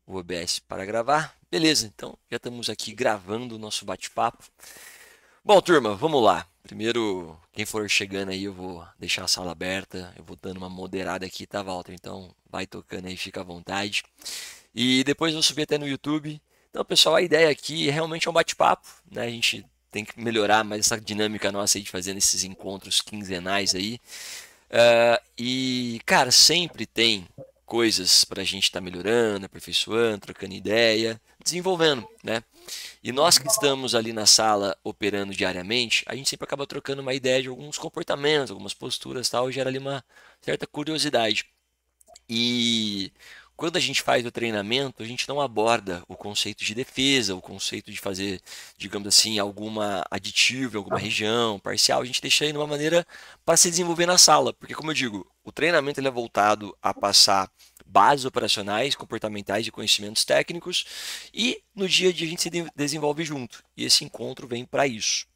o OBS para gravar. Beleza, então já estamos aqui gravando o nosso bate-papo. Bom, turma, vamos lá. Primeiro, quem for chegando aí, eu vou deixar a sala aberta. Eu vou dando uma moderada aqui, tá, Walter? Então vai tocando aí, fica à vontade. E depois eu vou subir até no YouTube. Então, pessoal, a ideia aqui realmente é um bate-papo, né? A gente tem que melhorar mais essa dinâmica nossa aí de fazendo esses encontros quinzenais aí. E, cara, sempre tem coisas para a gente estar melhorando, aperfeiçoando, trocando ideia, desenvolvendo, né? E nós que estamos ali na sala operando diariamente, a gente sempre acaba trocando uma ideia de alguns comportamentos, algumas posturas, tal, e gera ali uma certa curiosidade. E quando a gente faz o treinamento, a gente não aborda o conceito de defesa, o conceito de fazer, digamos assim, alguma aditivo em alguma região, parcial. A gente deixa aí de uma maneira para se desenvolver na sala. Porque, como eu digo, o treinamento ele é voltado a passar bases operacionais, comportamentais e conhecimentos técnicos. E no dia a dia a gente se desenvolve junto. E esse encontro vem para isso.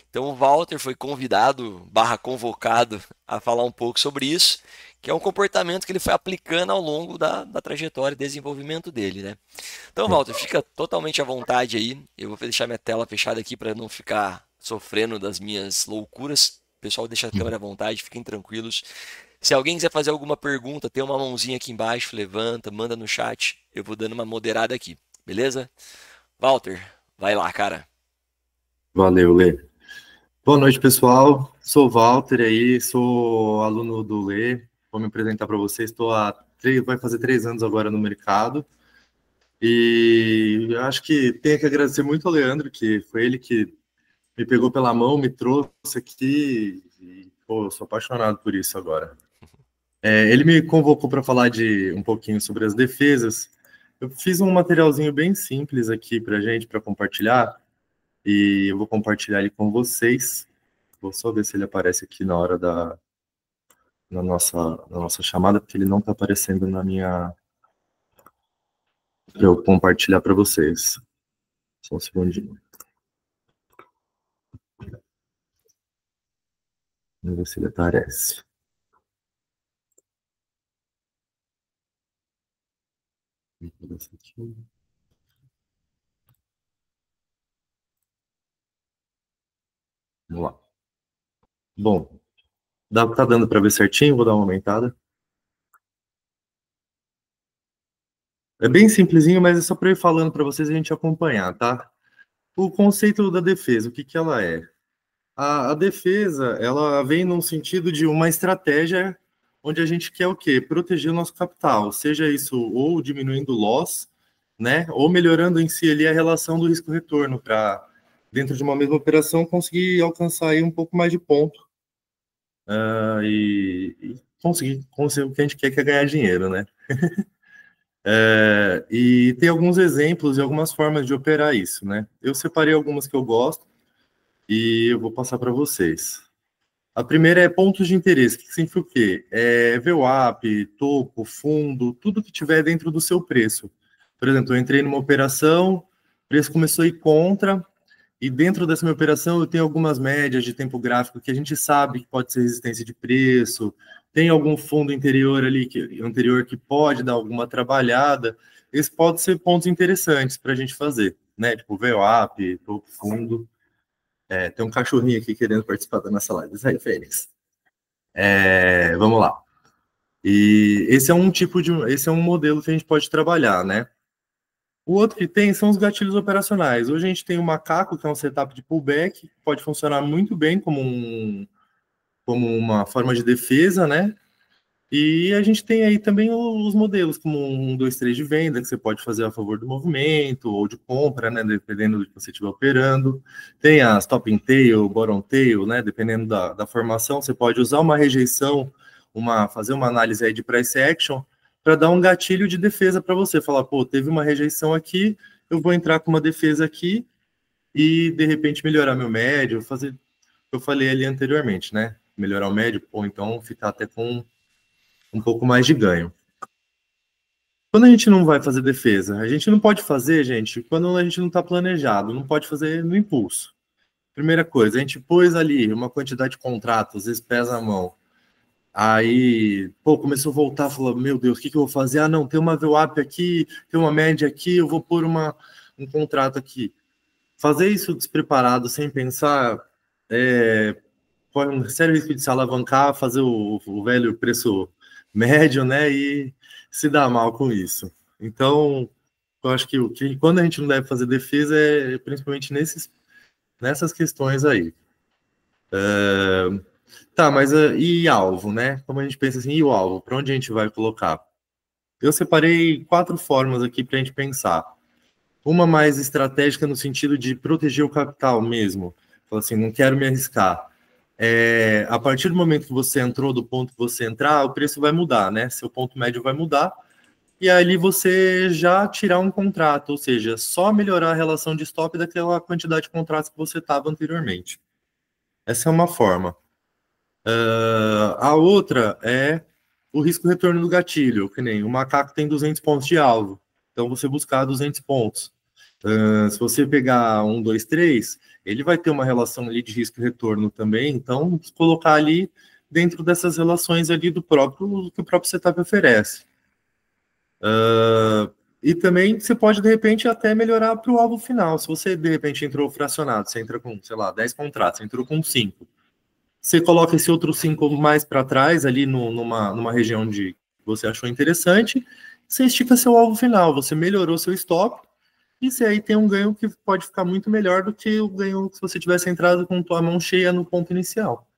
Então o Walter foi convidado, barra convocado, a falar um pouco sobre isso, que é um comportamento que ele foi aplicando ao longo da trajetória de desenvolvimento dele, né? Então, Walter, fica totalmente à vontade aí. Eu vou deixar minha tela fechada aqui para não ficar sofrendo das minhas loucuras. Pessoal, deixa a câmera à vontade, fiquem tranquilos. Se alguém quiser fazer alguma pergunta, tem uma mãozinha aqui embaixo, levanta, manda no chat. Eu vou dando uma moderada aqui, beleza? Walter, vai lá, cara. Valeu, Lê. Boa noite, pessoal. Sou o Walter aí, sou aluno do Lê. Vou me apresentar para vocês. Vai fazer 3 anos agora no mercado. E eu acho que tenho que agradecer muito ao Leandro, que foi ele que me pegou pela mão, me trouxe aqui. E, pô, eu sou apaixonado por isso agora. Ele me convocou para falar de um pouquinho sobre as defesas. Eu fiz um materialzinho bem simples aqui para gente, para compartilhar. E eu vou compartilhar ele com vocês. Vou só ver se ele aparece aqui na nossa chamada, porque ele não está aparecendo para eu compartilhar para vocês. Só um segundinho. Vamos ver se ele aparece. Vamos lá. Bom, tá dando para ver certinho? Vou dar uma aumentada. É bem simplesinho, mas é só para eu ir falando para vocês e a gente acompanhar, tá? O conceito da defesa, o que que ela é? A defesa, ela vem num sentido de uma estratégia onde a gente quer o quê? Proteger o nosso capital, seja isso ou diminuindo o loss, né, ou melhorando em si ali a relação do risco-retorno para, dentro de uma mesma operação, conseguir alcançar aí um pouco mais de ponto e conseguir o que a gente quer, que é ganhar dinheiro, né? E tem alguns exemplos e algumas formas de operar isso, né? Eu separei algumas que eu gosto e eu vou passar para vocês. A primeira é pontos de interesse, que significa o quê? É VWAP, topo, fundo, tudo que tiver dentro do seu preço. Por exemplo, eu entrei numa operação, o preço começou a ir contra, e dentro dessa minha operação eu tenho algumas médias de tempo gráfico que a gente sabe que pode ser resistência de preço, tem algum fundo anterior que pode dar alguma trabalhada. Esses podem ser pontos interessantes para a gente fazer, né? Tipo VWAP, topo, fundo. Tem um cachorrinho aqui querendo participar da nossa live. Isso aí, Fênix. Vamos lá. E esse é um modelo que a gente pode trabalhar, né? O outro que tem são os gatilhos operacionais. Hoje a gente tem o macaco, que é um setup de pullback, que pode funcionar muito bem como uma forma de defesa, né? E a gente tem aí também os modelos, como um 2 3 de venda, que você pode fazer a favor do movimento, ou de compra, né? Dependendo do que você estiver operando. Tem as top and tail, bottom tail, né? Dependendo da formação, você pode usar uma rejeição, fazer uma análise aí de price action, para dar um gatilho de defesa para você. Falar, pô, teve uma rejeição aqui, eu vou entrar com uma defesa aqui e, de repente, melhorar meu médio, fazer o que eu falei ali anteriormente, né? Melhorar o médio, ou então ficar até com um pouco mais de ganho. Quando a gente não vai fazer defesa, a gente não pode fazer, gente, quando a gente não está planejado, não pode fazer no impulso. Primeira coisa, a gente pôs ali uma quantidade de contratos, às vezes pesa a mão. Aí, pô, começou a voltar, falou, meu Deus, o que eu vou fazer? Ah, não, tem uma VWAP aqui, tem uma média aqui, eu vou pôr um contrato aqui. Fazer isso despreparado, sem pensar, põe um sério risco de se alavancar, fazer o velho preço médio, né, e se dar mal com isso. Então, eu acho que quando a gente não deve fazer defesa é principalmente nessas questões aí. Tá, mas e alvo, né? Como a gente pensa assim, e o alvo? Para onde a gente vai colocar? Eu separei 4 formas aqui para a gente pensar. Uma mais estratégica no sentido de proteger o capital mesmo. Fala assim, não quero me arriscar. A partir do momento que você entrou, do ponto que você entrar, o preço vai mudar, né? Seu ponto médio vai mudar. E ali você já tirar um contrato, ou seja, só melhorar a relação de stop daquela quantidade de contratos que você estava anteriormente. Essa é uma forma. A outra é o risco-retorno do gatilho, que nem o macaco tem 200 pontos de alvo, então você buscar 200 pontos. Se você pegar 1, 2, 3, ele vai ter uma relação ali de risco-retorno também, então colocar ali dentro dessas relações ali do que o próprio setup oferece. E também você pode, de repente, até melhorar para o alvo final. Se você, de repente, entrou fracionado, você entra com, sei lá, 10 contratos, você entrou com 5. Você coloca esse outro 5 mais para trás, ali numa região que você achou interessante, você estica seu alvo final, você melhorou seu stop, e você aí tem um ganho que pode ficar muito melhor do que o ganho se você tivesse entrado com a mão cheia no ponto inicial.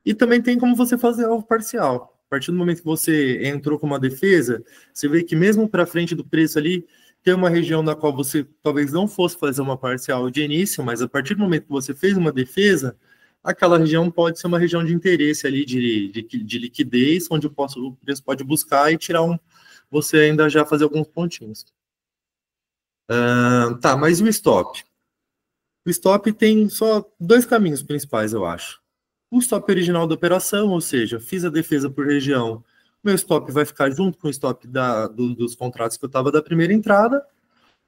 E também tem como você fazer alvo parcial. A partir do momento que você entrou com uma defesa, você vê que mesmo para frente do preço ali, tem uma região na qual você talvez não fosse fazer uma parcial de início, mas a partir do momento que você fez uma defesa, aquela região pode ser uma região de interesse ali, de liquidez, onde o preço pode buscar e tirar você ainda já fazer alguns pontinhos. Tá, mas e o stop? O stop tem só 2 caminhos principais, eu acho. O stop original da operação, ou seja, fiz a defesa por região, meu stop vai ficar junto com o stop dos contratos que eu estava da primeira entrada,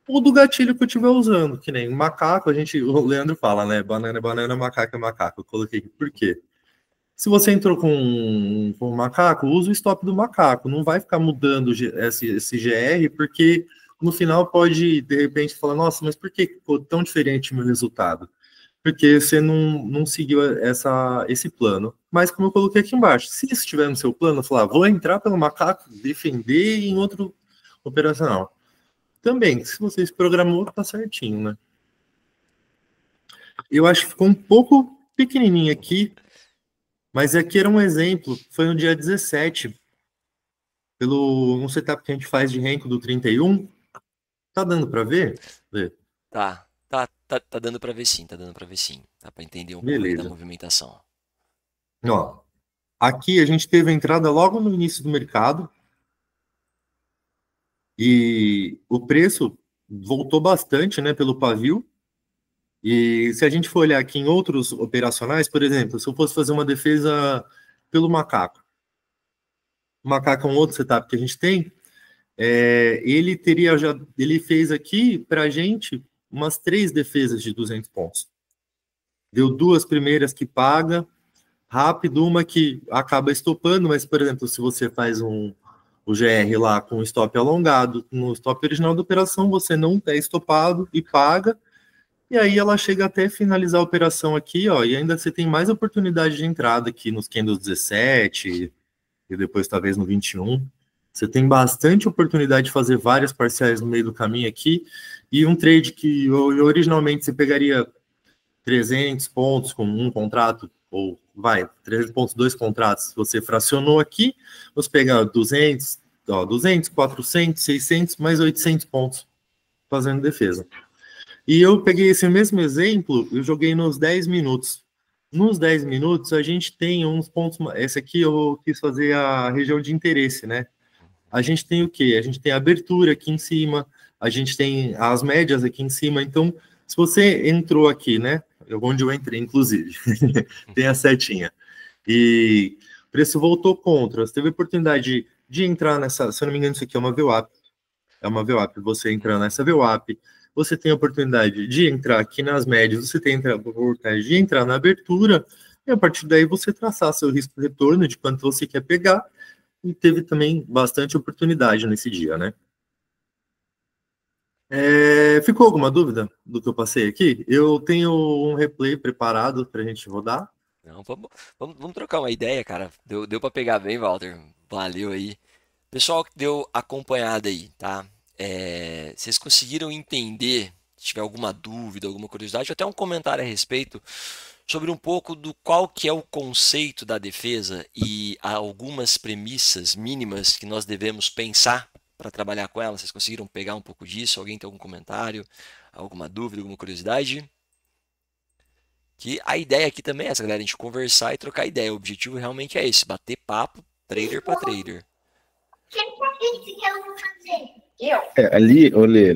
ou do gatilho que eu estiver usando, que nem macaco, o Leandro fala, né? Banana é banana, macaco é macaco. Eu coloquei aqui, por quê? Se você entrou com um macaco, usa o stop do macaco, não vai ficar mudando esse GR, porque no final pode, de repente, falar, nossa, mas por que ficou tão diferente o meu resultado? Porque você não seguiu esse plano. Mas como eu coloquei aqui embaixo, se isso estiver no seu plano, falar, vou entrar pelo macaco, defender em outro operacional. Também, se você se programou, tá certinho, né? Eu acho que ficou um pouco pequenininho aqui, mas aqui era um exemplo, foi no dia 17, pelo um setup que a gente faz de Renko do 31. Tá dando para ver? Tá dando para ver sim, tá dando para ver sim. Dá para entender um pouco aí da Beleza. movimentação. Ó, aqui a gente teve a entrada logo no início do mercado e o preço voltou bastante, né, pelo pavio. E se a gente for olhar aqui em outros operacionais, por exemplo, se eu fosse fazer uma defesa pelo macaco, o macaco é um outro setup que a gente tem, ele fez aqui para a gente umas 3 defesas de 200 pontos. Deu 2 primeiras que paga, rápido, uma que acaba estopando, mas, por exemplo, se você faz o GR lá com stop alongado, no stop original da operação, você não é estopado e paga, e aí ela chega até finalizar a operação aqui, ó, e ainda você tem mais oportunidade de entrada aqui nos candles 17 e depois talvez no 21. Você tem bastante oportunidade de fazer várias parciais no meio do caminho aqui, e um trade que originalmente você pegaria 300 pontos com um contrato, ou 300 pontos, 2 contratos, você fracionou aqui, você pega 200, 400, 600, mais 800 pontos fazendo defesa. E eu peguei esse mesmo exemplo, eu joguei nos 10 minutos. Nos 10 minutos, a gente tem uns pontos. Esse aqui eu quis fazer a região de interesse, né? A gente tem o quê? A gente tem a abertura aqui em cima, a gente tem as médias aqui em cima. Então, se você entrou aqui, né? Onde eu entrei, inclusive, tem a setinha. E o preço voltou contra. Você teve a oportunidade de entrar nessa. Se eu não me engano, isso aqui é uma VWAP. É uma VWAP. Você entra nessa VWAP. Você tem a oportunidade de entrar aqui nas médias, você tem a oportunidade de entrar na abertura, e a partir daí você traçar seu risco-retorno de quanto você quer pegar, e teve também bastante oportunidade nesse dia, né? Ficou alguma dúvida do que eu passei aqui? Eu tenho um replay preparado para a gente rodar. Não, vamos trocar uma ideia, cara. Deu para pegar bem, Walter. Valeu aí. Pessoal que deu acompanhada aí, tá? Vocês conseguiram entender? Se tiver alguma dúvida, alguma curiosidade, ou até um comentário a respeito sobre um pouco do qual que é o conceito da defesa e algumas premissas mínimas que nós devemos pensar para trabalhar com ela. Vocês conseguiram pegar um pouco disso? Alguém tem algum comentário, alguma dúvida, alguma curiosidade? Que a ideia aqui também é essa, galera, a gente conversar e trocar ideia. O objetivo realmente é esse, bater papo, trader para trader. Ali, olê,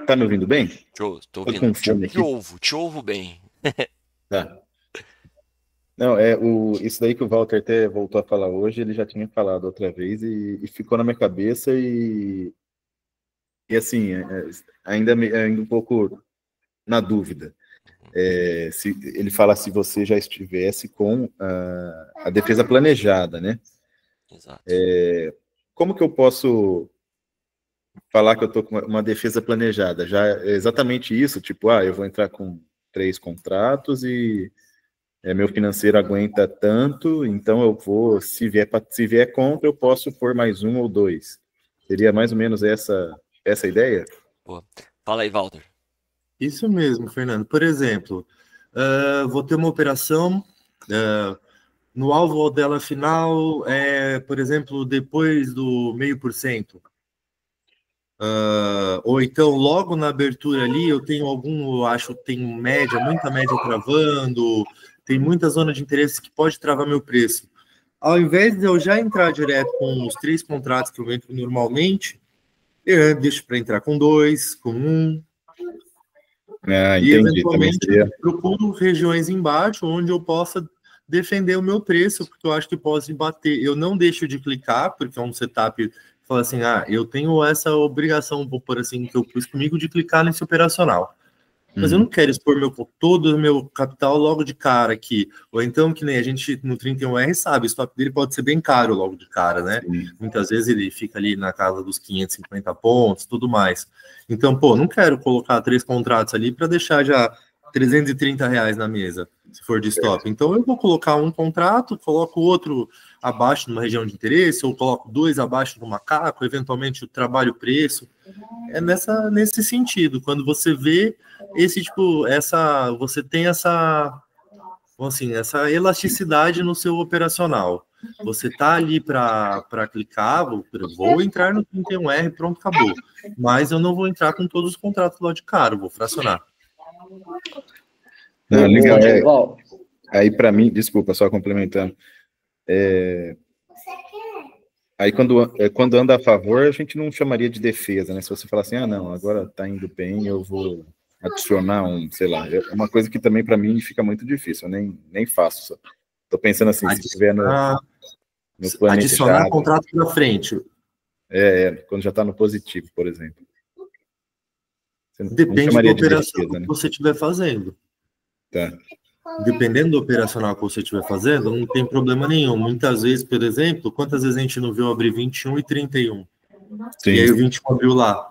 tá me ouvindo bem? Tô Tô ouvindo. com fome aqui. Te ouvo bem. Tá. Não, isso daí que o Walter até voltou a falar hoje, ele já tinha falado outra vez e ficou na minha cabeça e assim, ainda um pouco na dúvida. Se ele fala se você já estivesse com a defesa planejada, né? Exato. Como que eu posso falar que eu tô com uma defesa planejada? Já é exatamente isso, tipo, eu vou entrar com 3 contratos e meu financeiro aguenta tanto, então eu vou, se vier contra, eu posso pôr mais 1 ou 2. Seria mais ou menos essa a ideia? Boa. Fala aí, Walter. Isso mesmo, Fernando. Por exemplo, vou ter uma operação, no alvo dela final, por exemplo, depois do 0,5%. Ou então, logo na abertura ali, eu tenho eu acho que tem muita média travando, tem muita zona de interesse que pode travar meu preço. Ao invés de eu já entrar direto com os 3 contratos que eu entro normalmente, eu deixo para entrar com 2, com 1. Entendi. E, eventualmente, seria... procuro regiões embaixo onde eu possa defender o meu preço, porque eu acho que posso bater. Eu não deixo de clicar, porque é um setup que fala assim, eu tenho essa obrigação, vou pôr assim, que eu pus comigo, de clicar nesse operacional. Mas eu não quero expor todo o meu capital logo de cara aqui. Ou então, que nem a gente no 31R sabe, o stop dele pode ser bem caro logo de cara, né? Sim. Muitas vezes ele fica ali na casa dos 550 pontos, tudo mais. Então, não quero colocar 3 contratos ali para deixar já R$ 330 na mesa, se for de stop. Então, eu vou colocar um contrato, coloco o outro abaixo numa região de interesse, ou coloco 2 abaixo do macaco, eventualmente eu trabalho o preço. É nesse sentido, quando você vê você tem essa elasticidade no seu operacional. Você tá ali para clicar, vou entrar no 31R, pronto, acabou. Mas eu não vou entrar com todos os contratos lá de cara, vou fracionar. Não, legal. Aí para mim, desculpa, só complementando. Aí quando anda a favor, a gente não chamaria de defesa, né? Se você falar assim, não, agora tá indo bem, eu vou adicionar sei lá, é uma coisa que também para mim fica muito difícil, eu nem faço. Tô pensando assim, se tiver no planejado. Adicionar contrato para frente. Quando já está no positivo, por exemplo. Depende da operação que você estiver fazendo. Tá. Dependendo do operacional que você estiver fazendo, não tem problema nenhum. Muitas vezes, por exemplo, quantas vezes a gente não viu abrir 21 e 31? Sim. E aí o 21 abriu lá.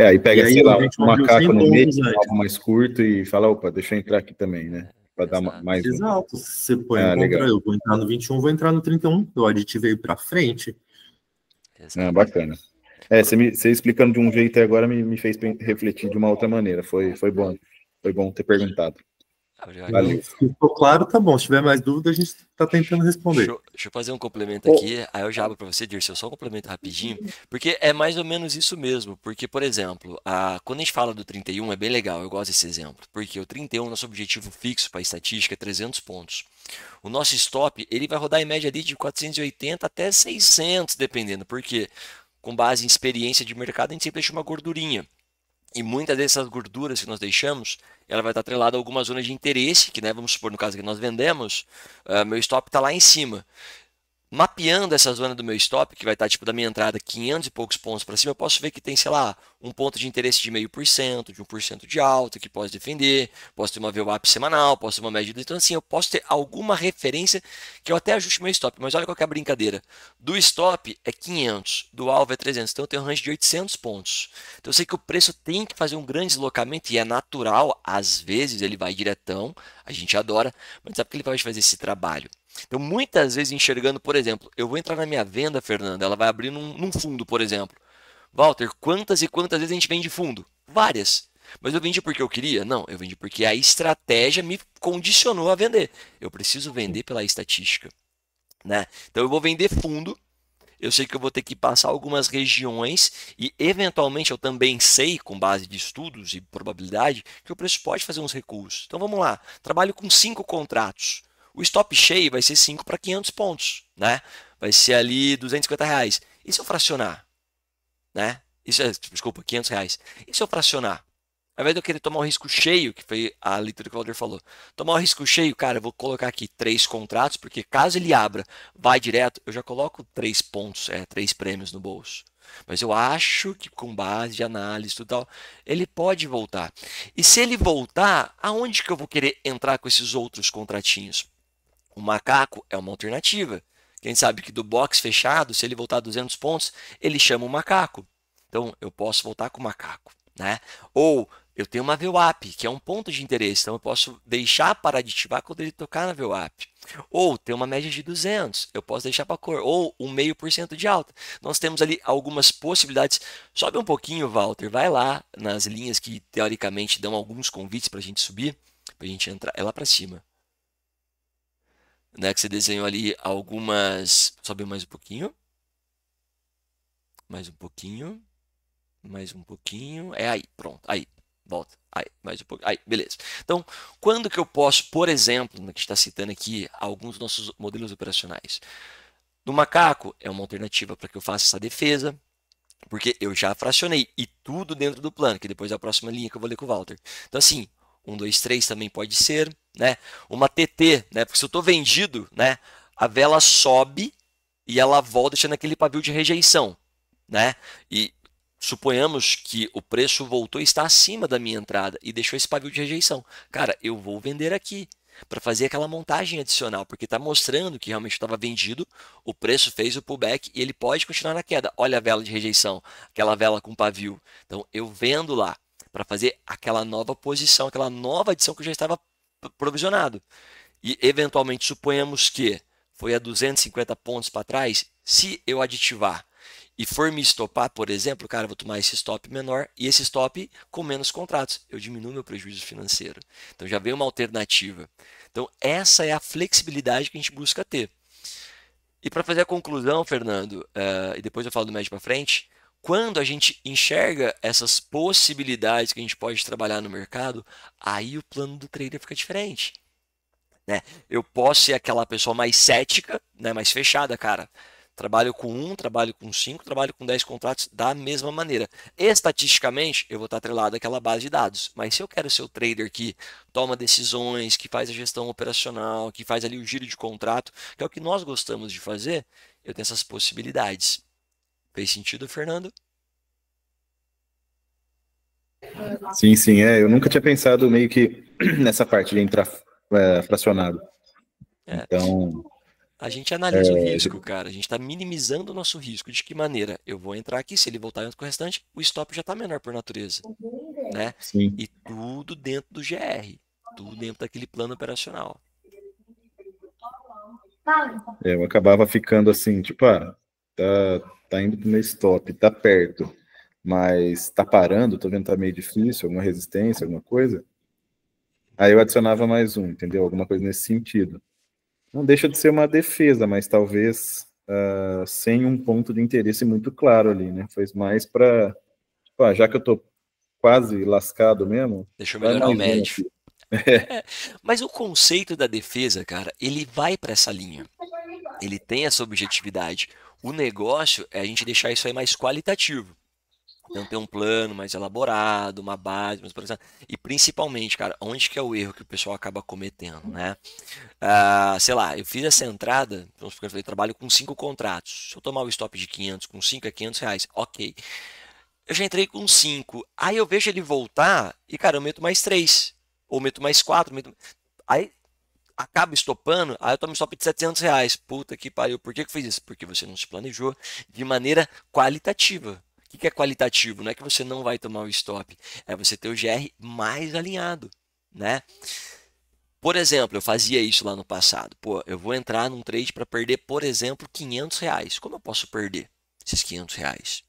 Aí pega, sei lá, um macaco no meio, algo mais curto e fala, opa, deixa eu entrar aqui também, né? Para dar mais um. Exato. Você põe eu vou entrar no 21, vou entrar no 31. Eu aditivei para frente. Bacana. Você explicando de um jeito agora me fez refletir de uma outra maneira. Foi bom. Foi bom ter perguntado. Valeu. Se ficou claro, tá bom. Se tiver mais dúvida, a gente está tentando responder. Deixa eu fazer um complemento aqui, aí eu já abro para você, Dirceu, só um complemento rapidinho, porque é mais ou menos isso mesmo. Porque, por exemplo, quando a gente fala do 31, é bem legal, eu gosto desse exemplo. Porque o 31, nosso objetivo fixo para a estatística é 300 pontos. O nosso stop, ele vai rodar em média ali de 480 até 600, dependendo. Porque, com base em experiência de mercado, a gente sempre deixa uma gordurinha. E muitas dessas gorduras que nós deixamos, ela vai estar atrelada a alguma zona de interesse, que, né, vamos supor, no caso que nós vendemos, meu stop está lá em cima. Mapeando essa zona do meu stop, que vai estar tipo da minha entrada 500 e poucos pontos para cima, eu posso ver que tem, sei lá, um ponto de interesse de 0,5%, de 1% de alta, que posso defender, posso ter uma VWAP semanal, posso ter uma média. Então, assim, eu posso ter alguma referência que eu até ajuste meu stop. Mas olha qual que é a brincadeira. Do stop é 500, do alvo é 300. Então, eu tenho um range de 800 pontos. Então, eu sei que o preço tem que fazer um grande deslocamento e é natural. Às vezes, ele vai diretão, a gente adora, mas sabe que ele vai fazer esse trabalho. Então, muitas vezes enxergando, por exemplo, eu vou entrar na minha venda, Fernanda, ela vai abrir num fundo, por exemplo. Walter, quantas e quantas vezes a gente vende fundo? Várias. Mas eu vendi porque eu queria? Não, eu vendi porque a estratégia me condicionou a vender. Eu preciso vender pela estatística, né? Então eu vou vender fundo, eu sei que eu vou ter que passar algumas regiões e eventualmente eu também sei, com base de estudos e probabilidade, que o preço pode fazer uns recuos. Então vamos lá, trabalho com 5 contratos. O stop cheio vai ser 5 para 500 pontos, né? Vai ser ali R$ 250. E se eu fracionar, né? Isso é, desculpa, R$ 500. E se eu fracionar? Ao invés de eu querer tomar um risco cheio, que foi a leitura que o Walter falou, tomar um risco cheio, cara, eu vou colocar aqui 3 contratos, porque caso ele abra, vai direto, eu já coloco 3 pontos, 3 prêmios no bolso. Mas eu acho que com base de análise e tudo tal, ele pode voltar. E se ele voltar, aonde que eu vou querer entrar com esses outros contratinhos? O macaco é uma alternativa. Quem sabe que do box fechado, se ele voltar a 200 pontos, ele chama o macaco. Então, eu posso voltar com o macaco, né? Ou eu tenho uma VWAP, que é um ponto de interesse, então eu posso deixar para aditivar quando ele tocar na VWAP. Ou tem uma média de 200, eu posso deixar para cor. Ou 0,5% de alta. Nós temos ali algumas possibilidades. Sobe um pouquinho, Walter, vai lá nas linhas que teoricamente dão alguns convites para a gente subir, para a gente entrar. É lá para cima. Né, que você desenhou ali algumas. Sobe mais um pouquinho. Mais um pouquinho. Mais um pouquinho. É aí, pronto. Aí, volta. Aí, mais um pouquinho. Aí, beleza. Então, quando que eu posso, por exemplo, que está citando aqui alguns dos nossos modelos operacionais? No macaco é uma alternativa para que eu faça essa defesa, porque eu já fracionei e tudo dentro do plano, que depois é a próxima linha que eu vou ler com o Walter. Então, assim, 1, 2, 3 também pode ser, né? Uma TT, né? Porque se eu estou vendido, né? A vela sobe e ela volta deixando aquele pavio de rejeição, né? E suponhamos que o preço voltou e está acima da minha entrada e deixou esse pavio de rejeição. Cara, eu vou vender aqui para fazer aquela montagem adicional, porque está mostrando que realmente estava vendido, o preço fez o pullback e ele pode continuar na queda. Olha a vela de rejeição, aquela vela com pavio. Então eu vendo lá para fazer aquela nova posição, aquela nova adição que eu já estava provisionado. E eventualmente suponhamos que foi a 250 pontos para trás, se eu aditivar e for me estopar, por exemplo, cara, eu vou tomar esse stop menor e esse stop com menos contratos. Eu diminuo meu prejuízo financeiro. Então já vem uma alternativa. Então essa é a flexibilidade que a gente busca ter. E para fazer a conclusão, Fernando, e depois eu falo do médio para frente, quando a gente enxerga essas possibilidades que a gente pode trabalhar no mercado, aí o plano do trader fica diferente. Né? Eu posso ser aquela pessoa mais cética, né, mais fechada, cara. Trabalho com 1, trabalho com 5, trabalho com 10 contratos da mesma maneira. Estatisticamente, eu vou estar atrelado àquela base de dados. Mas se eu quero ser o trader que toma decisões, que faz a gestão operacional, que faz ali o giro de contrato, que é o que nós gostamos de fazer, eu tenho essas possibilidades. Fez sentido, Fernando? Sim, sim, eu nunca tinha pensado meio que nessa parte de entrar fracionado. É. Então, A gente analisa o risco, cara. A gente está minimizando o nosso risco. De que maneira? Eu vou entrar aqui, se ele voltar junto com o restante, o stop já está menor por natureza. Né? sim. E tudo dentro do GR. Tudo dentro daquele plano operacional. Eu acabava ficando assim, tipo, tá indo pro meu stop, tá perto, mas tá parando, tô vendo que tá meio difícil, alguma resistência, alguma coisa. Aí eu adicionava mais um, entendeu? Alguma coisa nesse sentido. Não deixa de ser uma defesa, mas talvez sem um ponto de interesse muito claro ali, né? Foi mais para, tipo, já que eu tô quase lascado mesmo, Deixa eu vai melhorar o mais um médio. aqui. Mas o conceito da defesa, cara, ele vai para essa linha. Ele tem essa objetividade. O negócio é a gente deixar isso aí mais qualitativo. Então tem um plano mais elaborado, uma base, e principalmente, cara, onde que é o erro que o pessoal acaba cometendo, né? Sei lá, eu fiz essa entrada, vamos supor que eu falei, trabalho com 5 contratos. Se eu tomar o stop de 500 com 5 é R$ 500, ok. Eu já entrei com 5, aí eu vejo ele voltar e, cara, eu meto mais 3, ou meto mais 4, aí acaba estopando, aí eu tomo stop de R$ 700. Puta que pariu, por que que eu fiz isso? Porque você não se planejou de maneira qualitativa. O que que é qualitativo? Não é que você não vai tomar o stop, é você ter o GR mais alinhado, né? Por exemplo, eu fazia isso lá no passado. Pô, eu vou entrar num trade para perder, por exemplo, R$ 500. Como eu posso perder esses R$ 500?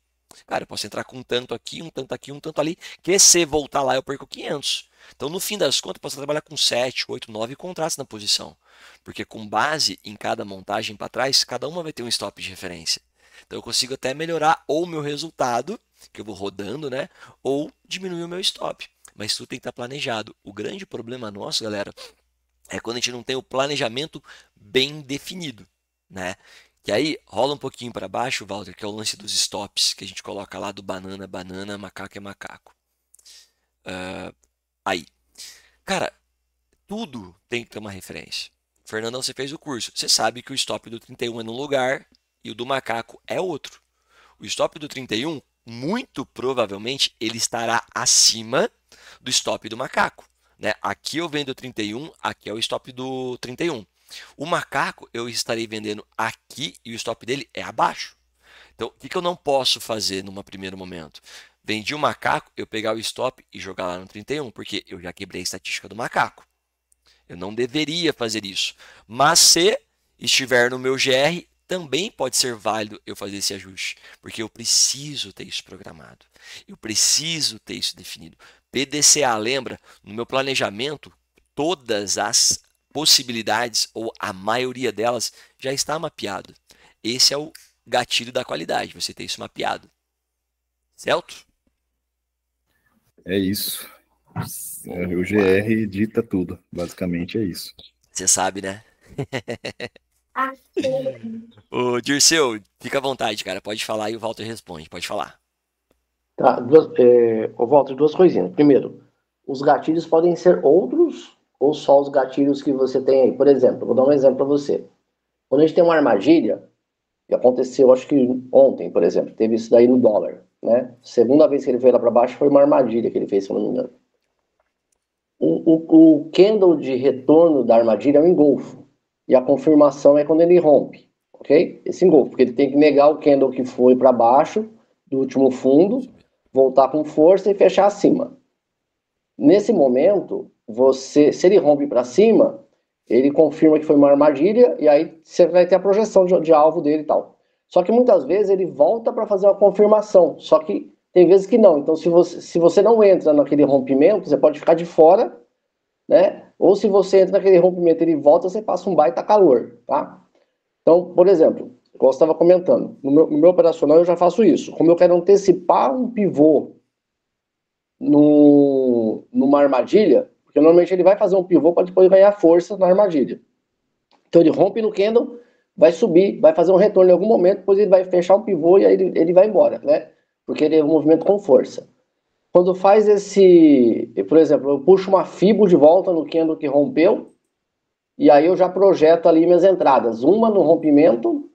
Cara, eu posso entrar com um tanto aqui, um tanto aqui, um tanto ali, que se voltar lá eu perco 500. Então, no fim das contas, eu posso trabalhar com 7, 8, 9 contratos na posição. Porque com base em cada montagem para trás, cada uma vai ter um stop de referência. Então, eu consigo até melhorar ou o meu resultado, que eu vou rodando, né? Ou diminuir o meu stop. Mas tudo tem que estar planejado. O grande problema nosso, galera, é quando a gente não tem o planejamento bem definido, né? Que aí rola um pouquinho para baixo, Walter, que é o lance dos stops, que a gente coloca lá do banana, banana, macaco é macaco. Aí, cara, tudo tem que ter uma referência. Fernandão, você fez o curso. Você sabe que o stop do 31 é num lugar e o do macaco é outro. O stop do 31, muito provavelmente, ele estará acima do stop do macaco, né? Aqui eu vendo 31, aqui é o stop do 31. O macaco eu estarei vendendo aqui e o stop dele é abaixo. Então, o que eu não posso fazer num primeiro momento? Vendi o macaco, eu pegar o stop e jogar lá no 31, porque eu já quebrei a estatística do macaco. Eu não deveria fazer isso. Mas se estiver no meu GR, também pode ser válido eu fazer esse ajuste, porque eu preciso ter isso programado. Eu preciso ter isso definido. PDCA, lembra? No meu planejamento, todas as possibilidades, ou a maioria delas, já está mapeado. Esse é o gatilho da qualidade, você ter isso mapeado. Certo? É isso. O GR dita tudo, basicamente é isso. Você sabe, né? Ô, Dirceu, fica à vontade, cara. Pode falar e o Walter responde. Pode falar. Tá, Walter, duas coisinhas. Primeiro, os gatilhos podem ser outros ou só os gatilhos que você tem aí? Por exemplo, vou dar um exemplo para você. Quando a gente tem uma armadilha, que aconteceu, acho que ontem, por exemplo, teve isso daí no dólar, né? Segunda vez que ele veio lá para baixo foi uma armadilha que ele fez, se eu não me engano. O candle de retorno da armadilha é um engolfo. E a confirmação é quando ele rompe, ok? Esse engolfo, porque ele tem que negar o candle que foi para baixo do último fundo, voltar com força e fechar acima. Nesse momento, se ele rompe para cima, ele confirma que foi uma armadilha e aí você vai ter a projeção de alvo dele e tal. Só que muitas vezes ele volta para fazer uma confirmação, só que tem vezes que não. Então, se você não entra naquele rompimento, você pode ficar de fora, né? Ou se você entra naquele rompimento e ele volta, você passa um baita calor, tá? Então, por exemplo, como eu estava comentando, no meu operacional eu já faço isso. Como eu quero antecipar um pivô numa armadilha, porque normalmente ele vai fazer um pivô para depois ganhar força na armadilha. Então ele rompe no candle, vai subir, vai fazer um retorno em algum momento, depois ele vai fechar um pivô e aí ele vai embora, né? Porque ele é um movimento com força. Quando faz por exemplo, eu puxo uma fibo de volta no candle que rompeu, e aí eu já projeto ali minhas entradas, uma no rompimento,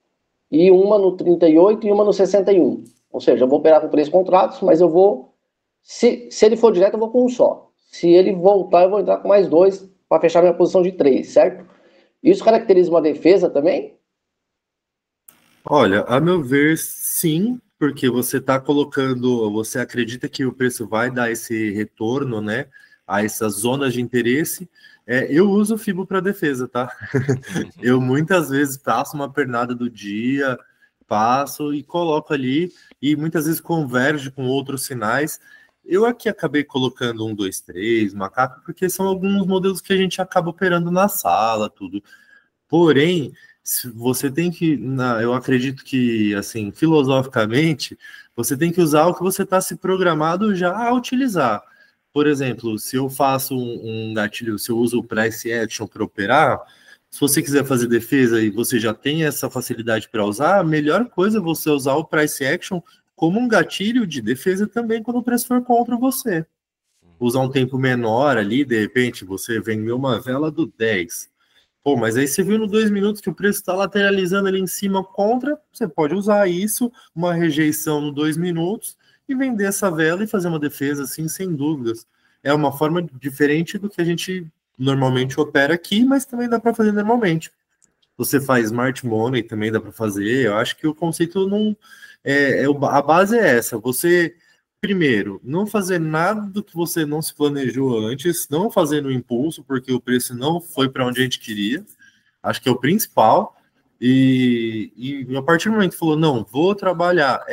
e uma no 38 e uma no 61. Ou seja, eu vou operar com 3 contratos, mas eu vou... Se ele for direto, eu vou com um só. Se ele voltar, eu vou entrar com mais 2 para fechar minha posição de 3, certo? Isso caracteriza uma defesa também? Olha, a meu ver, sim, porque você está colocando, você acredita que o preço vai dar esse retorno, né, a essas zonas de interesse. Eu uso o FIBO para defesa, tá? Eu muitas vezes passo uma pernada do dia, passo e coloco ali, e muitas vezes converge com outros sinais. Eu aqui acabei colocando 1, 2, 3, macaco, porque são alguns modelos que a gente acaba operando na sala, tudo. Porém, você tem que, eu acredito que, assim, filosoficamente, você tem que usar o que você está se programado já a utilizar. Por exemplo, se eu faço um gatilho, se eu uso o price action para operar, se você quiser fazer defesa e você já tem essa facilidade para usar, a melhor coisa é você usar o price action como um gatilho de defesa também quando o preço for contra você. Usar um tempo menor ali, de repente você vendeu uma vela do 10. Pô, mas aí você viu no 2 minutos que o preço está lateralizando ali em cima contra, você pode usar isso, uma rejeição no 2 minutos, e vender essa vela e fazer uma defesa, assim, sem dúvidas. É uma forma diferente do que a gente normalmente opera aqui, mas também dá para fazer normalmente. Você faz smart money, também dá para fazer. Eu acho que o conceito não... a base é essa, você... Primeiro, não fazer nada do que você não se planejou antes, não fazer no impulso, porque o preço não foi para onde a gente queria. Acho que é o principal. E a partir do momento que falou, não, vou trabalhar,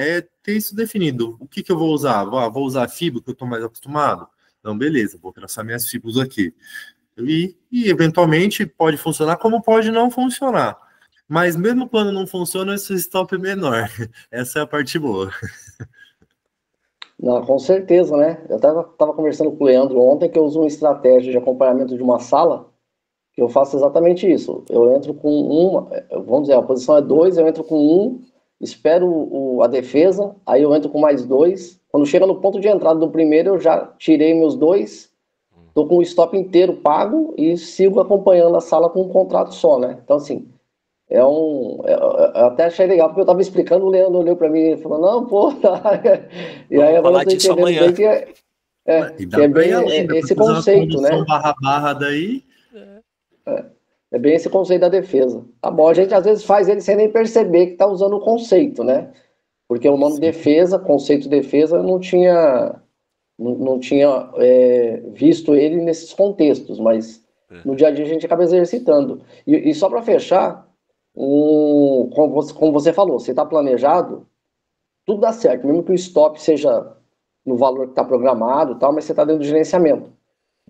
ter isso definido. O que eu vou usar? Vou usar a FIBO, que eu estou mais acostumado? Não, beleza, vou traçar minhas FIBOs aqui. E eventualmente pode funcionar, como pode não funcionar. Mas mesmo quando não funciona, esse stop é menor. Essa é a parte boa. Não, com certeza, né? Eu tava conversando com o Leandro ontem que eu uso uma estratégia de acompanhamento de uma sala, que eu faço exatamente isso. Eu entro com uma, vamos dizer, a posição é 2, eu entro com um, espero a defesa, aí eu entro com mais 2. Quando chega no ponto de entrada do primeiro, eu já tirei meus 2, tô com o stop inteiro pago e sigo acompanhando a sala com um contrato só, né? Então, assim, eu até achei legal, porque eu tava explicando, o Leandro olhou para mim e falou, não, pô, tá. E aí agora eu tô entendendo bem que E que dá é para ir bem além, dá para esse fazer uma conceito, condução né? barra daí. É bem esse conceito da defesa. Tá bom, a gente às vezes faz ele sem nem perceber que tá usando o conceito, né? Porque o nome defesa, conceito de defesa, eu não tinha visto ele nesses contextos, mas no dia a dia a gente acaba exercitando. E só para fechar, como você falou, se está planejado, tudo dá certo, mesmo que o stop seja no valor que está programado, tal, mas você está dentro do gerenciamento.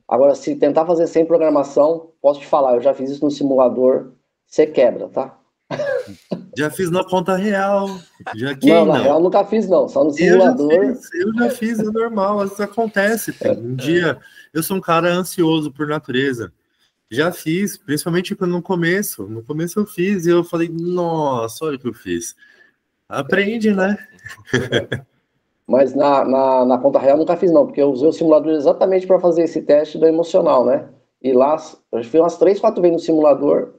Agora, se tentar fazer sem programação, posso te falar, eu já fiz isso no simulador, você quebra, tá? Já fiz na conta real. Já Não, quem na real não? nunca fiz não, só no Eu já simulador. fiz, é normal, isso acontece. Tem um dia, eu sou um cara ansioso por natureza. Já fiz, principalmente no começo. No começo eu fiz e eu falei, nossa, olha o que eu fiz. Aprende, né? Mas na conta real nunca fiz não, porque eu usei o simulador exatamente para fazer esse teste do emocional, né? E lá, eu fiz umas 3, 4 vezes no simulador,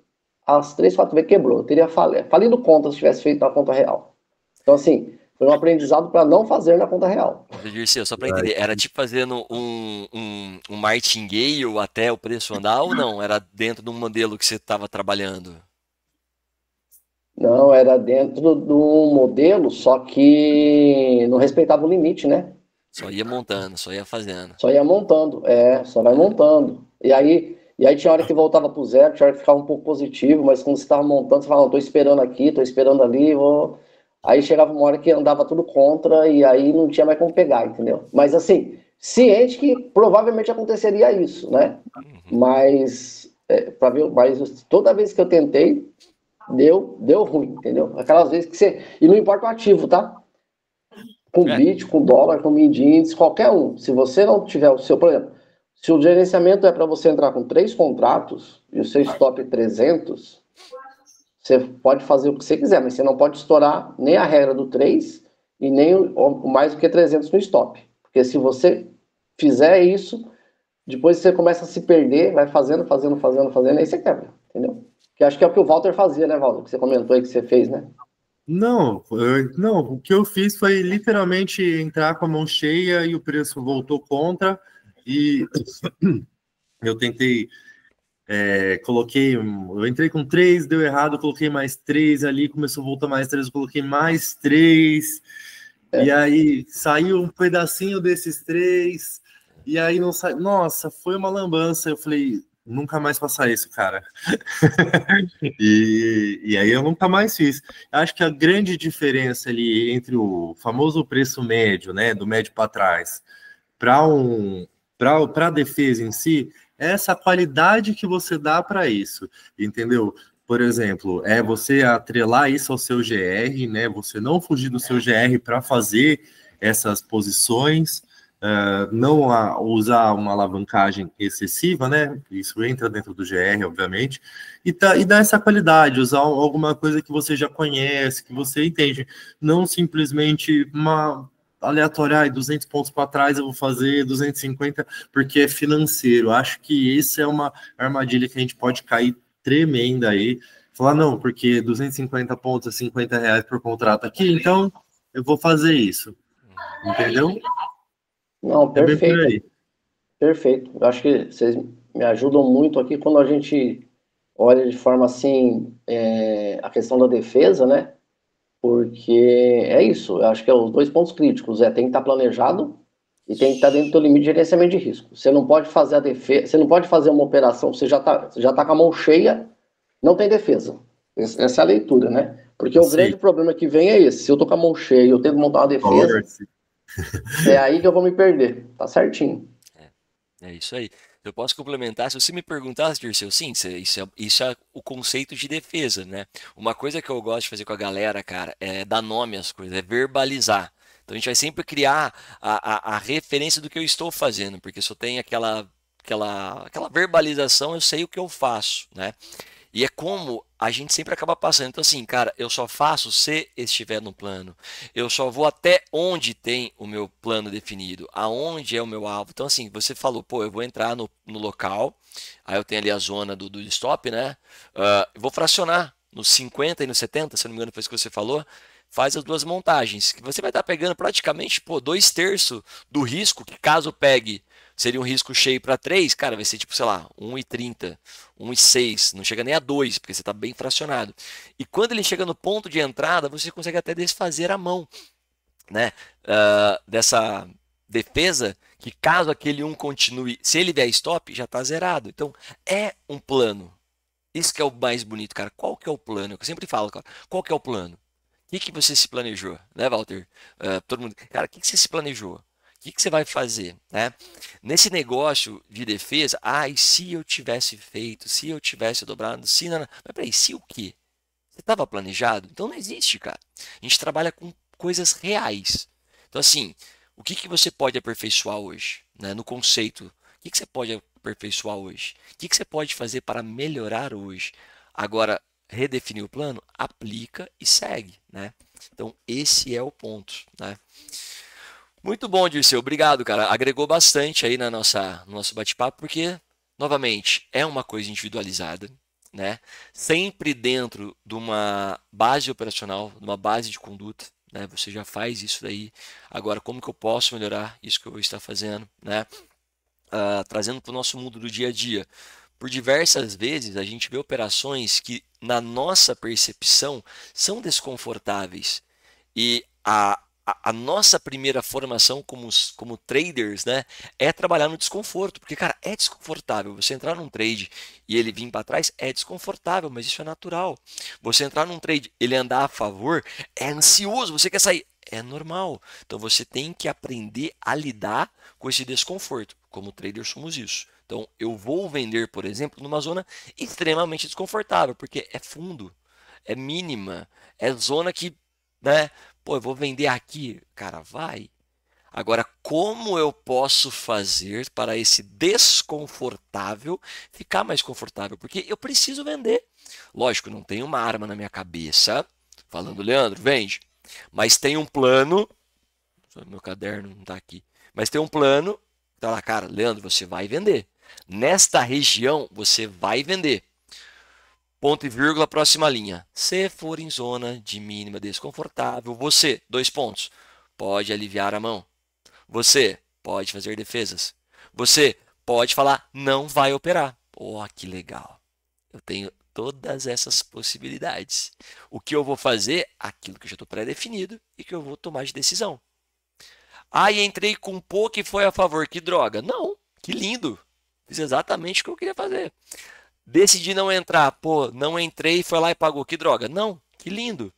as 3, 4 vezes quebrou. Eu teria falido conta se tivesse feito na conta real. Então, assim, foi um aprendizado para não fazer na conta real. Dirceu, só para entender, era tipo fazendo um martingale até o preço andar ou não? Era dentro do modelo que você estava trabalhando? Não, era dentro do modelo, só que não respeitava o limite, né? Só ia montando, só ia fazendo. Só ia montando, só vai montando. E aí tinha hora que voltava pro zero, tinha hora que ficava um pouco positivo, mas quando você estava montando, você falava, não, tô esperando aqui, tô esperando ali, vou... Aí chegava uma hora que andava tudo contra e aí não tinha mais como pegar, entendeu? Mas assim, ciente que provavelmente aconteceria isso, né? Mas, mas toda vez que eu tentei, deu ruim, entendeu? Aquelas vezes que você... E não importa o ativo, tá? Com bit, com dólar, com mid-índice, qualquer um. Se você não tiver o seu, por exemplo, se o gerenciamento é para você entrar com 3 contratos e o seu stop é 300, você pode fazer o que você quiser, mas você não pode estourar nem a regra do 3 e nem o mais do que 300 no stop. Porque se você fizer isso, depois você começa a se perder, vai fazendo, aí você quebra, entendeu? Que acho que é o que o Walter fazia, né, Walter? Que você comentou aí que você fez, né? Não, o que eu fiz foi literalmente entrar com a mão cheia e o preço voltou contra e eu tentei, eu entrei com 3, deu errado, coloquei mais 3 ali, começou a voltar mais 3, eu coloquei mais 3, e aí saiu um pedacinho desses 3, e aí não saiu, nossa, foi uma lambança, eu falei, nunca mais faça isso, cara. E aí eu nunca mais fiz. Acho que a grande diferença ali entre o famoso preço médio, né, do médio para trás, para a defesa em si, é essa qualidade que você dá para isso, entendeu? Por exemplo, é você atrelar isso ao seu GR, né? Você não fugir do seu GR para fazer essas posições. não usar uma alavancagem excessiva, né? Isso entra dentro do GR, obviamente, e dar essa qualidade, usar alguma coisa que você já conhece, que você entende, não simplesmente uma aleatória, 200 pontos para trás eu vou fazer 250 porque é financeiro. Acho que isso é uma armadilha que a gente pode cair tremenda aí. Falar, não, porque 250 pontos é R$ 50 por contrato aqui, então eu vou fazer isso. Entendeu? Não, É bem por perfeito, aí. perfeito. Eu acho que vocês me ajudam muito aqui quando a gente olha de forma assim, a questão da defesa, né? Porque é isso, eu acho que é os dois pontos críticos, tem que estar planejado e tem que estar dentro do limite de gerenciamento de risco. Você não pode fazer a defesa, você não pode fazer uma operação, você já tá com a mão cheia, não tem defesa. Essa é a leitura, né? Porque o Sim. grande problema que vem é esse, se eu tô com a mão cheia e eu tenho que montar uma defesa, é aí que eu vou me perder, tá certinho. É isso aí. Eu posso complementar, se você me perguntasse, Dirceu, sim, isso é o conceito de defesa, né? Uma coisa que eu gosto de fazer com a galera, cara, é dar nome às coisas, é verbalizar. Então a gente vai sempre criar a referência do que eu estou fazendo, porque se eu tenho aquela verbalização, eu sei o que eu faço, né? E é como a gente sempre acaba passando. Então, assim, cara, eu só faço se estiver no plano. Eu só vou até onde tem o meu plano definido, aonde é o meu alvo. Então, assim, você falou, pô, eu vou entrar no local, aí eu tenho ali a zona do stop, né? Eu vou fracionar nos 50 e no 70, se eu não me engano, foi isso que você falou. Faz as duas montagens, que você vai estar pegando praticamente, pô, 2/3 do risco, que caso pegue, seria um risco cheio para 3, cara, vai ser tipo, sei lá, 1,30, 1,6, não chega nem a 2, porque você está bem fracionado. E quando ele chega no ponto de entrada, você consegue até desfazer a mão, né? Dessa defesa, que caso aquele 1 continue, se ele der stop, já está zerado. Então, é um plano. Isso que é o mais bonito, cara. Qual que é o plano? Eu sempre falo, cara, qual que é o plano? O que você se planejou, né, Walter? Todo mundo, cara, o que você se planejou? O que você vai fazer, né? Nesse negócio de defesa, e se eu tivesse feito, se eu tivesse dobrado, se não, mas peraí, se o quê? Você estava planejado? Então não existe, cara. A gente trabalha com coisas reais. Então assim, o que você pode aperfeiçoar hoje, né? No conceito, o que você pode aperfeiçoar hoje? O que você pode fazer para melhorar hoje? Agora, redefinir o plano, aplica e segue, né? Então esse é o ponto, né? Muito bom, Dirceu. Obrigado, cara. Agregou bastante aí no nosso bate-papo, porque, novamente, é uma coisa individualizada, né? Sempre dentro de uma base operacional, de uma base de conduta, né? Você já faz isso daí. Agora, como que eu posso melhorar isso que eu vou estar fazendo, né? Trazendo para o nosso mundo do dia a dia. Por diversas vezes, a gente vê operações que, na nossa percepção, são desconfortáveis. E a nossa primeira formação como traders, né, é trabalhar no desconforto, porque, cara, é desconfortável. Você entrar num trade e ele vir para trás é desconfortável, mas isso é natural. Você entrar num trade, ele andar a favor, é ansioso, você quer sair, é normal. Então você tem que aprender a lidar com esse desconforto. Como trader somos isso. Então eu vou vender, por exemplo, numa zona extremamente desconfortável, porque é fundo, é mínima, é zona que, né? Pô, eu vou vender aqui, cara, vai. Agora, como eu posso fazer para esse desconfortável ficar mais confortável? Porque eu preciso vender. Lógico, não tem uma arma na minha cabeça falando, Leandro, vende. Mas tem um plano. Meu caderno não está aqui. Mas tem um plano. Tá lá, cara, Leandro, você vai vender. Nesta região, você vai vender. Ponto e vírgula, próxima linha. Se for em zona de mínima desconfortável, você, 2 pontos, pode aliviar a mão. Você pode fazer defesas. Você pode falar, não vai operar. Oh, que legal. Eu tenho todas essas possibilidades. O que eu vou fazer? Aquilo que eu já estou pré-definido e que eu vou tomar de decisão. E entrei com pouco e foi a favor. Que droga. Não, que lindo. Fiz exatamente o que eu queria fazer. Decidi não entrar. Pô, não entrei, foi lá e pagou. Que droga. Não, que lindo.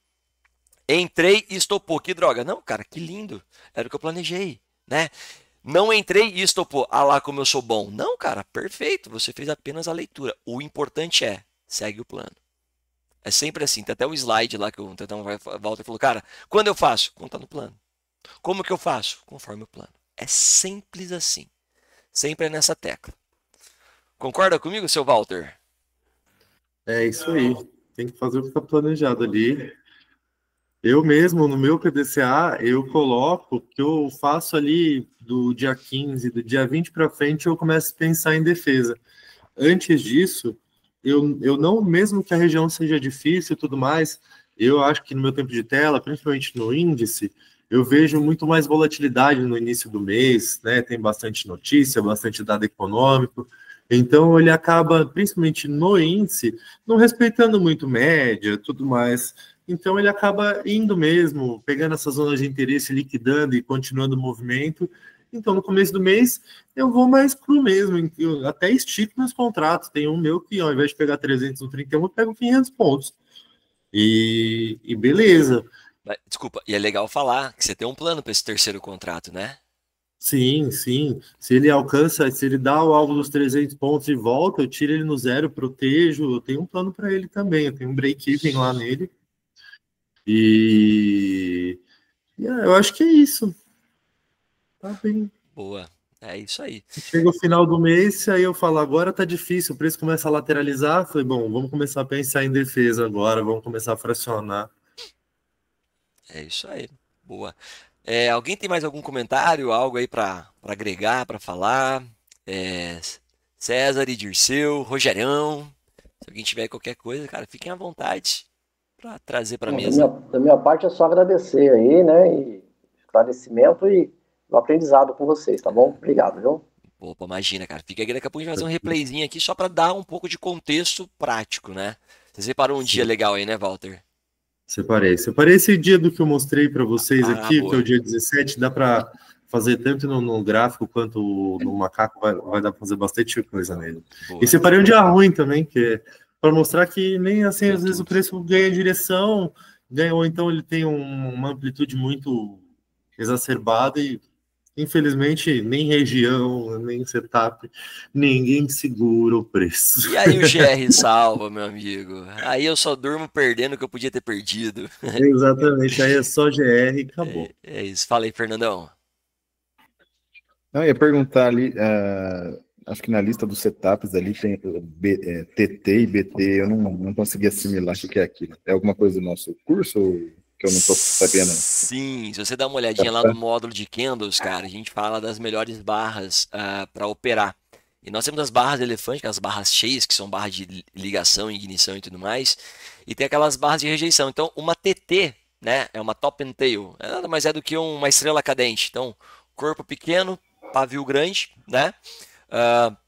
Entrei e estopou. Que droga. Não, cara, que lindo. Era o que eu planejei, né? Não entrei e estopou. Lá como eu sou bom. Não, cara, perfeito. Você fez apenas a leitura. O importante é, segue o plano. É sempre assim. Tem até um slide lá que o Walter falou, cara, quando eu faço? Quando tá no plano. Como que eu faço? Conforme o plano. É simples assim. Sempre é nessa tecla. Concorda comigo, seu Walter? É isso aí. Tem que fazer o que está planejado ali. Eu mesmo, no meu PDCA, eu coloco que eu faço ali do dia 15, do dia 20 para frente, eu começo a pensar em defesa. Antes disso, eu não, mesmo que a região seja difícil e tudo mais, eu acho que no meu tempo de tela, principalmente no índice, eu vejo muito mais volatilidade no início do mês, né? Tem bastante notícia, bastante dado econômico. Então ele acaba, principalmente no índice, não respeitando muito média, tudo mais. Então ele acaba indo mesmo, pegando essas zonas de interesse, liquidando e continuando o movimento. Então no começo do mês eu vou mais cru mesmo, eu até estico meus contratos. Tem um meu que, ao invés de pegar 300 no 31, eu pego 500 pontos. E beleza. Desculpa, e é legal falar que você tem um plano para esse terceiro contrato, né? Sim, sim. Se ele alcança, se ele dá o alvo dos 300 pontos e volta, eu tiro ele no zero, protejo. Eu tenho um plano para ele também. Eu tenho um break-even lá nele. E, eu acho que é isso. Tá bem. Boa, é isso aí. Chega o final do mês, aí eu falo, agora tá difícil, o preço começa a lateralizar. Falei, bom, vamos começar a pensar em defesa agora, vamos começar a fracionar. É isso aí. Boa. Alguém tem mais algum comentário, algo aí para agregar, para falar? É, César e Dirceu, Rogerão. Se alguém tiver qualquer coisa, cara, fiquem à vontade para trazer para a Bom, mesa. da minha parte é só agradecer aí, né? E esclarecimento e o aprendizado com vocês, tá bom? Obrigado, viu? Opa, imagina, cara. Fica aqui, daqui a pouco a gente vai fazer um replayzinho aqui só para dar um pouco de contexto prático, né? Você separou um dia Sim, legal aí, né, Walter? separei. Separei esse dia do que eu mostrei para vocês Ah, aqui, que é boa. o dia 17. Dá para fazer tanto no gráfico quanto no macaco, vai dar para fazer bastante coisa nele. E Boa. separei um dia ruim também, que é para mostrar que nem assim, Tem às vezes o tudo. preço ganha direção, ganha, ou então ele tem uma amplitude muito exacerbada e infelizmente, nem região, nem setup, ninguém segura o preço. E aí o GR salva, meu amigo. Aí eu só durmo perdendo o que eu podia ter perdido. Exatamente, aí é só GR e acabou. É isso. Fala aí, Fernandão. Não, eu ia perguntar ali, acho que na lista dos setups ali tem TT e BT, eu não consegui assimilar o que é aquilo. É alguma coisa do nosso curso ou que eu não estou sabendo? Sim, se você dá uma olhadinha lá no Captar? módulo de candles, cara, a gente fala das melhores barras para operar. E nós temos as barras de elefante, as barras cheias, que são barras de ligação, ignição e tudo mais. E tem aquelas barras de rejeição. Então, uma TT, né, é uma top and tail. Nada mais é do que uma estrela cadente. Então, corpo pequeno, pavio grande, né?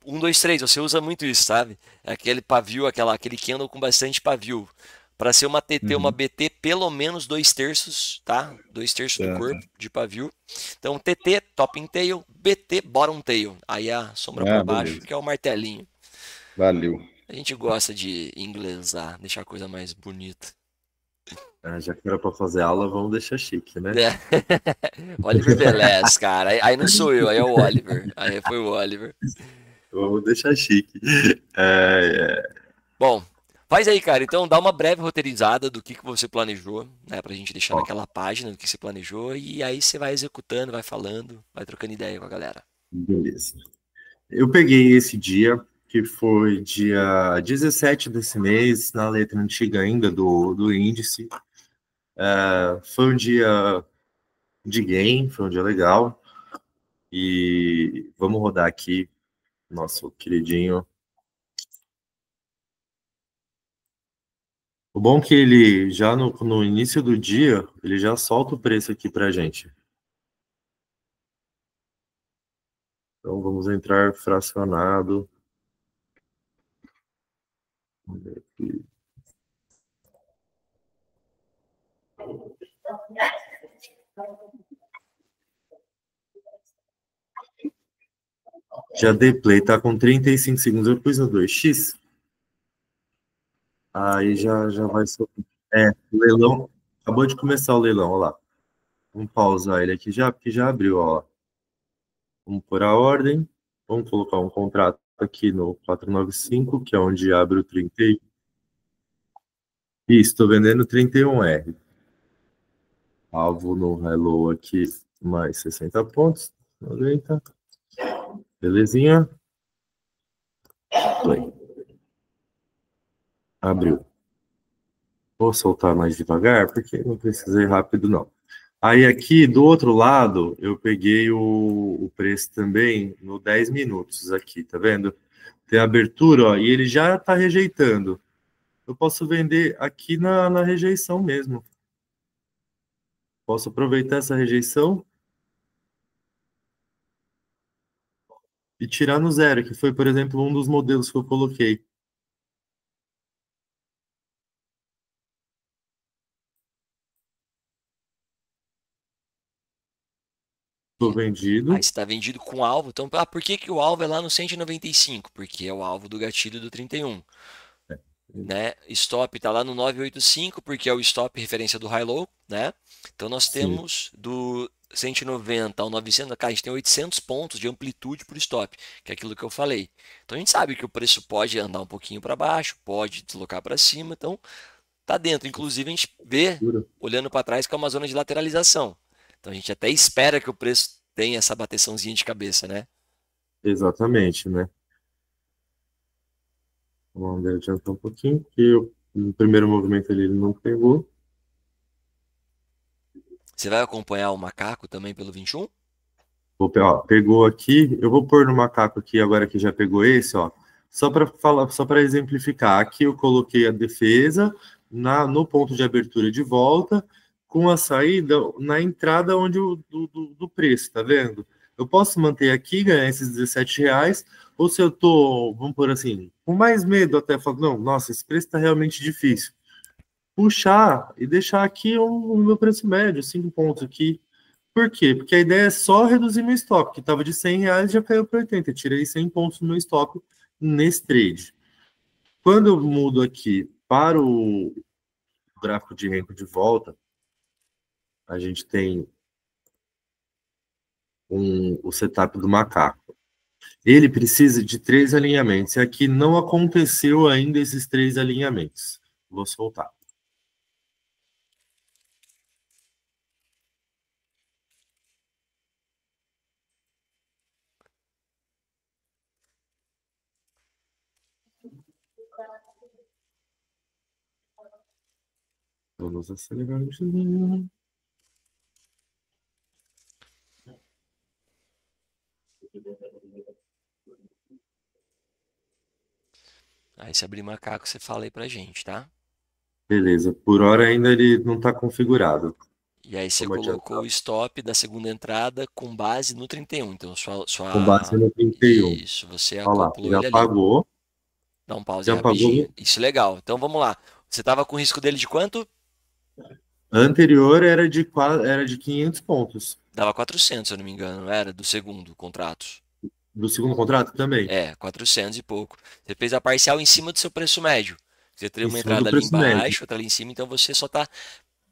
1, 2, 3, você usa muito isso, sabe? Aquele pavio, aquele candle com bastante pavio. Para ser uma TT, uma Uhum. BT, pelo menos 2/3, tá? 2/3 do Tá, tá. corpo de pavio. Então, TT, top and tail, BT, bottom tail. Aí a sombra para Ah, baixo, beleza. que é o martelinho. Valeu. A gente gosta de inglesar, deixar a coisa mais bonita. Ah, já que era para fazer aula, vamos deixar chique, né? É. Oliver Velez, cara. Aí não sou eu, aí é o Oliver. Aí foi o Oliver. Vamos deixar chique. É, Bom, faz aí, cara. Então, dá uma breve roteirizada do que você planejou, né? Pra gente deixar ó, naquela página do que você planejou. E aí você vai executando, vai falando, vai trocando ideia com a galera. beleza. Eu peguei esse dia, que foi dia 17 desse mês, na letra antiga ainda do índice. Foi um dia de game, foi um dia legal. E vamos rodar aqui, nosso queridinho. O bom é que ele já no início do dia, ele já solta o preço aqui pra gente. Então vamos entrar fracionado. Já dei play, tá com 35 segundos. Eu pus no 2x. Aí já vai soltar. O leilão. Acabou de começar o leilão, ó lá. Vamos pausar ele aqui já, porque já abriu, ó. Vamos pôr a ordem. Vamos colocar um contrato aqui no 495, que é onde abre o 31. Isso, estou vendendo 31R. Alvo no Hello aqui, mais 60 pontos. 90. Belezinha. Play. Abriu. Vou soltar mais devagar, porque não precisa ir rápido, não. Aí aqui, do outro lado, eu peguei o preço também no 10 minutos aqui, tá vendo? Tem a abertura, ó, e ele já tá rejeitando. Eu posso vender aqui na rejeição mesmo. Posso aproveitar essa rejeição e tirar no zero, que foi, por exemplo, um dos modelos que eu coloquei. Estou vendido. Aí você está vendido com alvo. Então, por que que o alvo é lá no 195? Porque é o alvo do gatilho do 31. Né? Stop está lá no 985, porque é o stop referência do high-low, né? Então nós Sim. temos do 190 ao 900, cara, a gente tem 800 pontos de amplitude por stop, que é aquilo que eu falei. Então a gente sabe que o preço pode andar um pouquinho para baixo, pode deslocar para cima, então tá dentro. Inclusive a gente vê, olhando para trás, que é uma zona de lateralização. Então a gente até espera que o preço tenha essa bateçãozinha de cabeça, né? Exatamente, né? Vamos adiantar um pouquinho, porque no primeiro movimento ele não pegou. Você vai acompanhar o macaco também pelo 21? Ó, pegou aqui, eu vou pôr no macaco aqui agora que já pegou esse, ó. Só para falar, só para exemplificar. Aqui eu coloquei a defesa no ponto de abertura de volta, com a saída na entrada onde do preço, tá vendo? Eu posso manter aqui, ganhar esses R$ 17, ou se eu tô, vamos por assim, com mais medo até, falo, não, nossa, esse preço está realmente difícil. Puxar e deixar aqui o meu preço médio, 5 pontos aqui. Por quê? Porque a ideia é só reduzir meu stop, que estava de R$ 100 já caiu para 80. Tirei 100 pontos no meu stop nesse trade. Quando eu mudo aqui para o gráfico de Renko de volta, a gente tem o setup do macaco. Ele precisa de 3 alinhamentos. E aqui não aconteceu ainda esses 3 alinhamentos. Vou soltar. Vamos acelerar um pouquinho. Aí se abrir macaco, você fala aí pra gente, tá? Beleza. Por hora ainda ele não está configurado. E aí você Vamos colocou adiantar. o stop da segunda entrada com base no 31. Então Com base no 31. Isso, você Olha lá, acoplou já ele ali. apagou. Dá um pause Já aí rapidinho. apagou. Isso, legal. Então vamos lá. Você tava com risco dele de quanto? A anterior era de 500 pontos. Dava 400, se eu não me engano, não era? Do segundo contrato. Do segundo contrato também. É, 400 e pouco. Você fez a parcial em cima do seu preço médio. Você teve Em uma cima do entrada ali preço médio. embaixo, outra ali em cima, então você só tá.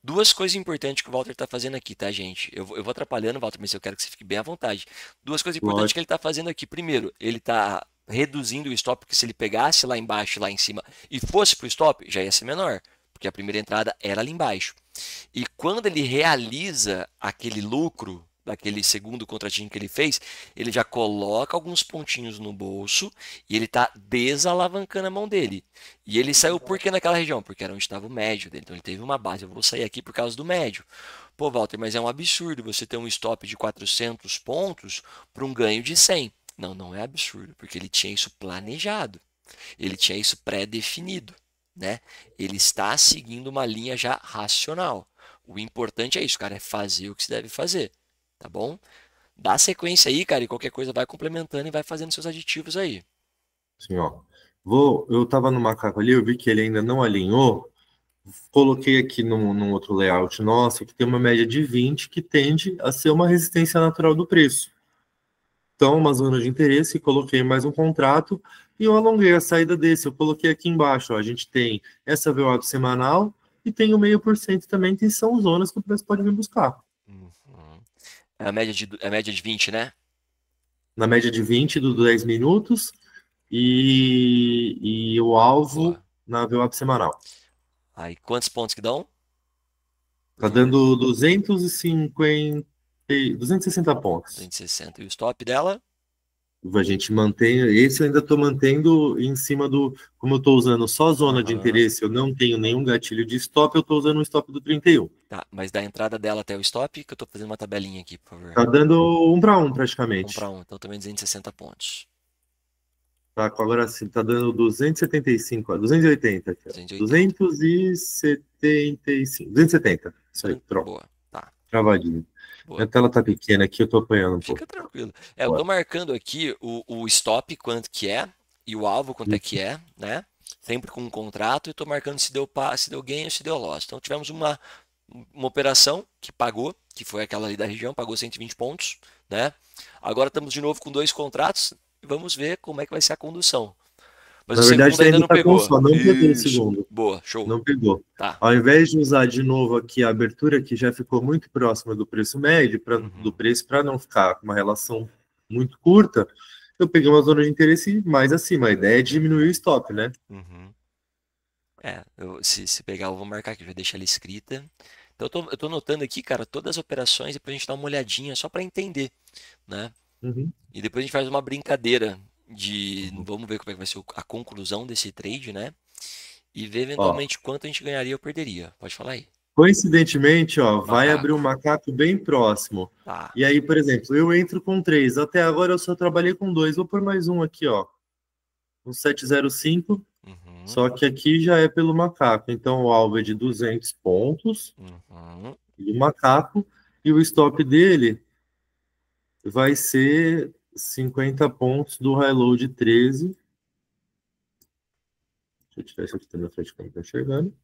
Duas coisas importantes que o Walter tá fazendo aqui, tá, gente? Eu vou atrapalhando, Walter, mas eu quero que você fique bem à vontade. Duas coisas importantes que Lógico. ele tá fazendo aqui. Primeiro, ele tá reduzindo o stop, porque se ele pegasse lá embaixo, lá em cima, e fosse pro stop, já ia ser menor, porque a primeira entrada era ali embaixo. E quando ele realiza aquele lucro daquele segundo contratinho que ele fez, ele já coloca alguns pontinhos no bolso e ele está desalavancando a mão dele. E ele saiu por que naquela região? Porque era onde estava o médio dele. Então ele teve uma base. Eu vou sair aqui por causa do médio. Pô, Walter, mas é um absurdo você ter um stop de 400 pontos para um ganho de 100. Não, não é absurdo, porque ele tinha isso planejado. Ele tinha isso pré-definido, né? Ele está seguindo uma linha já racional. O importante é isso, cara, é fazer o que se deve fazer, tá bom? Dá sequência aí, cara, e qualquer coisa vai complementando e vai fazendo seus aditivos aí. Assim, ó. Eu tava no macaco ali, eu vi que ele ainda não alinhou. Coloquei aqui num outro layout nosso, que tem uma média de 20, que tende a ser uma resistência natural do preço. Então, uma zona de interesse, coloquei mais um contrato e eu alonguei a saída desse. Eu coloquei aqui embaixo, ó, a gente tem essa VWAP semanal e tem o 0,5% também, que são zonas que o preço pode vir buscar. Uhum. É a média de 20, né? Na média de 20 do 10 minutos e o alvo Boa. na VWAP semanal. Aí, quantos pontos que dão? Tá dando 250. 260 pontos. 260. E o stop dela? A gente mantém, esse eu ainda estou mantendo em cima do, como eu estou usando só zona de Aham. interesse, eu não tenho nenhum gatilho de stop, eu estou usando o stop do 31. Tá, mas da entrada dela até o stop, que eu tô fazendo uma tabelinha aqui, por favor. Tá dando 1 para 1 1 praticamente. para 1, então também 260 pontos. Tá, agora sim, tá dando 275, ó, 280 aqui, ó. 280. 275, 270. Isso aí, pronto. Boa, tá. Travadinho. Boa. Minha tela tá pequena aqui, eu tô apanhando um pouco. Fica tranquilo. Eu tô marcando aqui o stop, quanto que é, e o alvo, quanto é que é, né? Sempre com um contrato, e tô marcando se deu gain ou se deu loss. Então tivemos uma operação que pagou, que foi aquela ali da região, pagou 120 pontos, né? Agora estamos de novo com 2 contratos, e vamos ver como é que vai ser a condução. Mas Na o verdade, segundo ainda não tá com pegou. só, não pegou o Isso. segundo. Boa, show. Não pegou. Tá. Ao invés de usar de novo aqui a abertura, que já ficou muito próxima do preço médio, do preço, para não ficar com uma relação muito curta, eu peguei uma zona de interesse mais acima. A ideia é diminuir o stop, né? Se pegar, eu vou marcar aqui, já deixa ela escrita. Então eu tô notando aqui, cara, todas as operações, depois a gente dá uma olhadinha só para entender, né? E depois a gente faz uma brincadeira de, vamos ver como é que vai ser a conclusão desse trade, né? E ver eventualmente quanto a gente ganharia ou perderia. Pode falar aí. Coincidentemente, ó, vai Macaco. abrir um macaco bem próximo. Tá. E aí, por exemplo, eu entro com 3. Até agora eu só trabalhei com 2. Vou pôr mais um aqui, ó. Um 705. Só que aqui já é pelo macaco. Então o alvo é de 200 pontos. E o macaco. E o stop dele vai ser 50 pontos do high low de 13. Deixa eu tirar isso aqui da minha frente que eu não tô enxergando.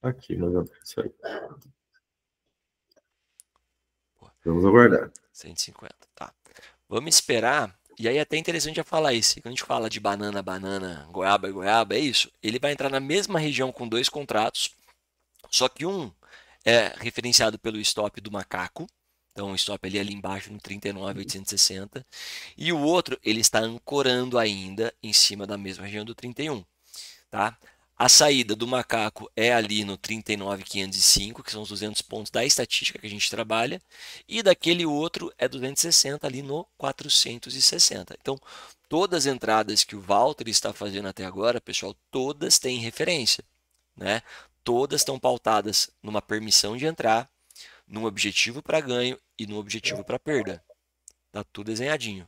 Aqui, mas isso aí. Vamos aguardar. 150, tá. Vamos esperar. E aí é até interessante já falar isso. Quando a gente fala de banana, banana, goiaba, goiaba, é isso. Ele vai entrar na mesma região com 2 contratos, só que um é referenciado pelo stop do macaco. Então o stop ali embaixo no 39.860. E o outro, ele está ancorando ainda em cima da mesma região do 31, tá? A saída do macaco é ali no 39.505, que são os 200 pontos da estatística que a gente trabalha, e daquele outro é 260 ali no 460. Então, todas as entradas que o Walter está fazendo até agora, pessoal, todas têm referência, né? Todas estão pautadas numa permissão de entrar, num objetivo para ganho e num objetivo para perda. Tá tudo desenhadinho.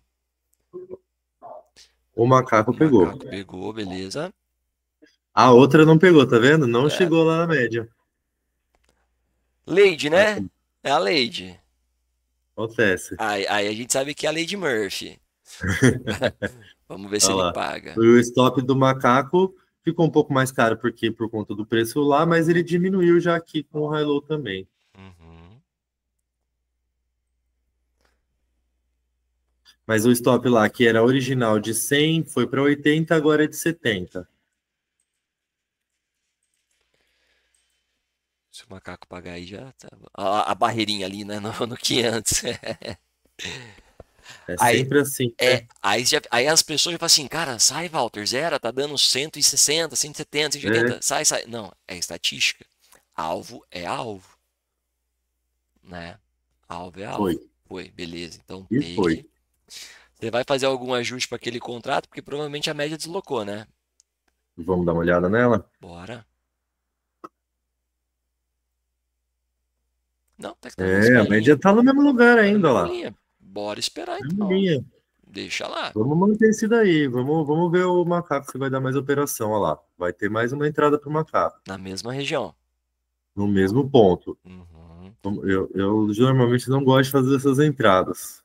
O macaco pegou. O macaco pegou, beleza. A outra não pegou, tá vendo? Não chegou lá na média. Lady, né? É a Lady. Acontece. Aí a gente sabe que é a Lady Murphy. Vamos ver se ele paga. O stop do macaco ficou um pouco mais caro porque por conta do preço lá, mas ele diminuiu já aqui com o high low também. Mas o stop lá, que era original de 100, foi para 80, agora é de 70. Se o macaco pagar aí já tá. A barreirinha ali, né? No 500. É sempre assim. Né? Aí as pessoas já falam assim, cara, sai, Walter, zero, tá dando 160, 170, 180. Sai. Não, é estatística. Alvo é alvo. Né? Alvo é alvo. Foi, beleza. Então take. Você vai fazer algum ajuste para aquele contrato? Porque provavelmente a média deslocou, né? Vamos dar uma olhada nela? Bora. Não, tá a média tá no mesmo lugar ainda, lá. Bora esperar então. Deixa lá. Vamos manter isso daí. Vamos ver o macaco se vai dar mais operação. Olha lá. Vai ter mais uma entrada para o macaco. Na mesma região. No mesmo ponto. Eu normalmente não gosto de fazer essas entradas.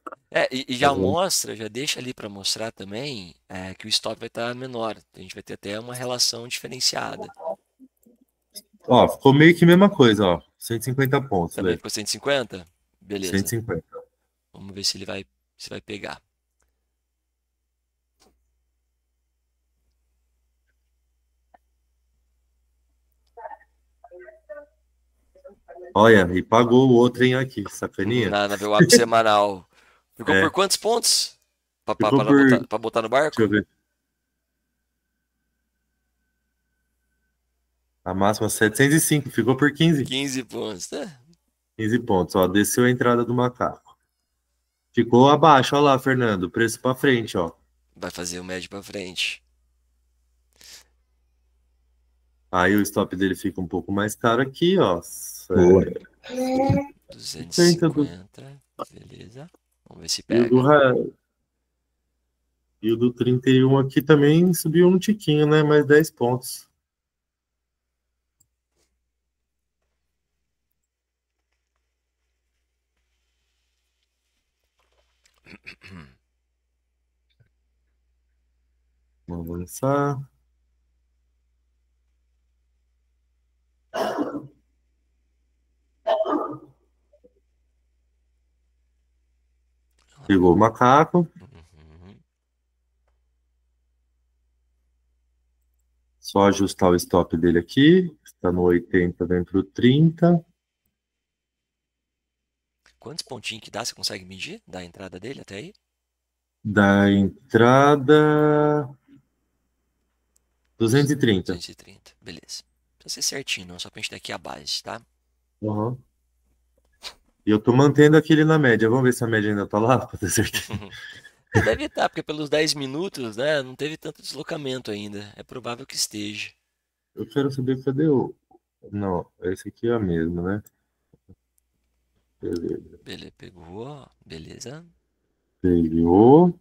E já mostra, já deixa ali para mostrar também que o stop vai estar menor. A gente vai ter até uma relação diferenciada. Ó, ficou meio que a mesma coisa, ó. 150 pontos. Também ficou 150? Beleza. 150. Vamos ver se ele vai pegar. Olha, e pagou o outro hein, aqui, sacaninha. Na VWAP semanal. Ficou por quantos pontos? Para botar no barco? Deixa eu ver. A máxima 705, ficou por 15. 15 pontos, né? 15 pontos. Ó, desceu a entrada do macaco. Ficou abaixo, ó lá, Fernando. Preço para frente, ó. Vai fazer o médio para frente. Aí o stop dele fica um pouco mais caro aqui, ó. Boa. 250. Beleza. Vamos ver se E o do, pega. e o do 31 aqui também subiu um tiquinho, né? Mais 10 pontos. Vamos avançar. Pegou o macaco. Uhum. Só ajustar o stop dele aqui. Está no 80 dentro do 30. Quantos pontinhos que dá? Você consegue medir da entrada dele até aí? Da entrada 230. 230. Beleza. Precisa ser certinho, não. Só pra gente ter aqui a base, tá? Uhum. E eu tô mantendo aquele na média. Vamos ver se a média ainda tá lá, pra ter certeza. Deve estar, porque pelos 10 minutos, né? Não teve tanto deslocamento ainda. É provável que esteja. Eu quero saber cadê o. Não, esse aqui é a mesma, né? Beleza. Beleza, pegou, ó. Beleza. Pegou.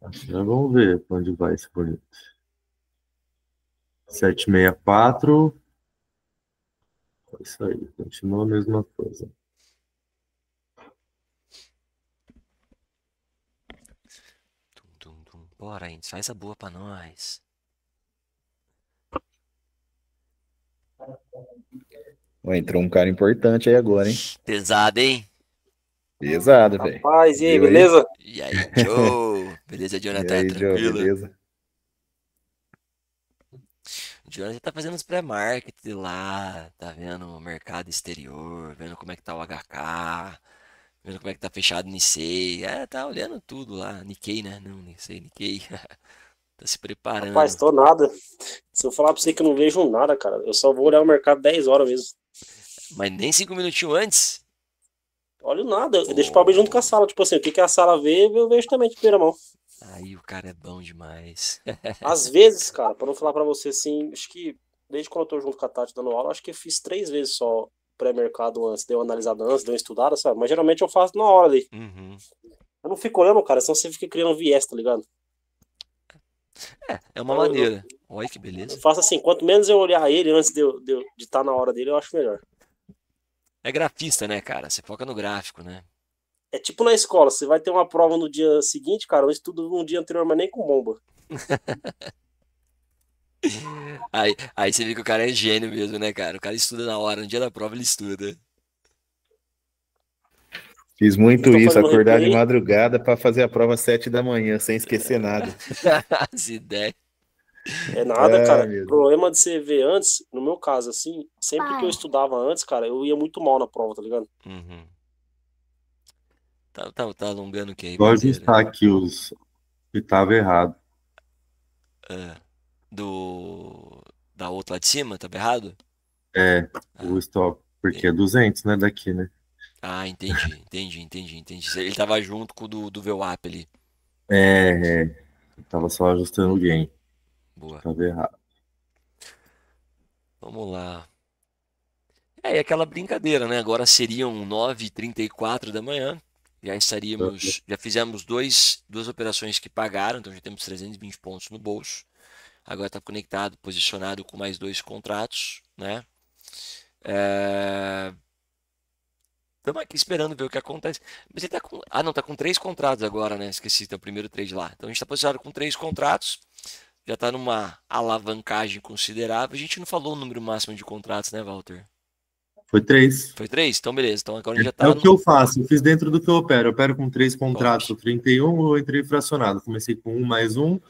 Agora vamos ver pra onde vai esse bonito. 764. É isso aí, continua a mesma coisa. Tum, tum, tum. Bora, Índios, faz a boa pra nós. Ó, entrou um cara importante aí agora, hein? Pesado, hein? Pesado, velho. Rapaz, e aí, Viu aí? beleza? E aí, Joe? Beleza, E Jonathan? aí, Joe, Tranquilo? beleza? O Jonathan tá fazendo os pré-market lá, tá vendo o mercado exterior, vendo como é que tá o HK, vendo como é que tá fechado o Nikkei. É, tá olhando tudo lá. Nikkei, né? Não, Nikkei, Nikkei. Tá se Rapaz, preparando. tô nada. Se eu falar pra você que eu não vejo nada, cara, eu só vou olhar o mercado 10 horas mesmo. Mas nem 5 minutinhos antes? Olho nada, eu deixo pra ver junto com a sala. Tipo assim, o que a sala vê, eu vejo também de primeira mão. Aí o cara é bom demais. Às vezes, cara, pra não falar pra você assim, acho que desde quando eu tô junto com a Tati dando aula, acho que eu fiz 3 vezes só pré-mercado antes, dei uma analisada antes, dei uma estudada, sabe? Mas geralmente eu faço na hora ali. Uhum. Eu não fico olhando, cara, senão você fica criando viés, tá ligado? É uma Então maneira. Olha que eu beleza. faço assim, quanto menos eu olhar ele antes de estar na hora dele, eu acho melhor. É grafista, né, cara? Você foca no gráfico, né? É tipo na escola, você vai ter uma prova no dia seguinte, cara, eu estudo no dia anterior, mas nem com bomba. Aí você vê que o cara é gênio mesmo, né, cara? O cara estuda na hora, no dia da prova ele estuda. Fiz Eu muito tô isso, fazendo acordar de replay, madrugada pra fazer a prova às 7 da manhã, sem esquecer nada. As ideias. é nada, Ah, cara. meu O Deus. problema de você ver antes, no meu caso, assim, sempre que eu estudava antes, cara, eu ia muito mal na prova, tá ligado? Uhum. Tá alongando o que aí, Vou bandeira? ajustar aqui os que tava errado. Ah, do... Da outra lá de cima, tá errado? É, o Ah, stop, porque tem- é 200, né, daqui, né? entendi. Ele tava junto com o do VWAP ali. Eu tava só ajustando o gain, Boa. tava errado. Vamos lá. É, e aquela brincadeira, né? Agora seriam 9h34 da manhã. Já fizemos duas operações que pagaram, então já temos 320 pontos no bolso. Agora está conectado, posicionado com mais 2 contratos, né? Estamos aqui esperando ver o que acontece. Mas ele tá com. Ah, não, tá com 3 contratos agora, né? Esqueci, tem o primeiro trade lá. Então a gente está posicionado com 3 contratos. Já está numa alavancagem considerável. A gente não falou o número máximo de contratos, né, Walter? Foi 3. Foi 3? Então beleza. Então agora a gente já É está o que eu faço, eu fiz dentro do que eu opero. Eu opero com 3 top. contratos, o 31, eu entrei fracionado. Comecei com 1 mais 1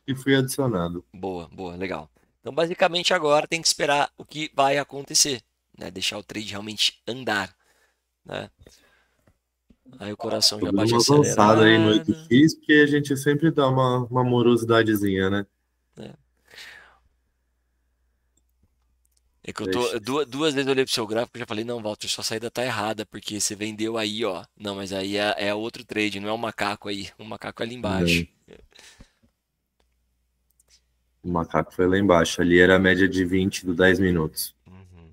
e fui adicionado. Boa, legal. Então, basicamente, agora tem que esperar o que vai acontecer, né? Deixar o trade realmente andar, né? Aí o coração Tô já dando bate uma avançada aí no acelerado, 8x, porque a gente sempre dá uma morosidadezinha, né? né? É que eu tô. Duas vezes eu olhei pro seu gráfico e já falei, não, Walter, sua saída tá errada, porque você vendeu aí, ó. Não, mas aí é outro trade, não é o macaco aí. O macaco é ali embaixo. Não, o macaco foi lá embaixo. Ali era a média de 20 do 10 minutos. Uhum.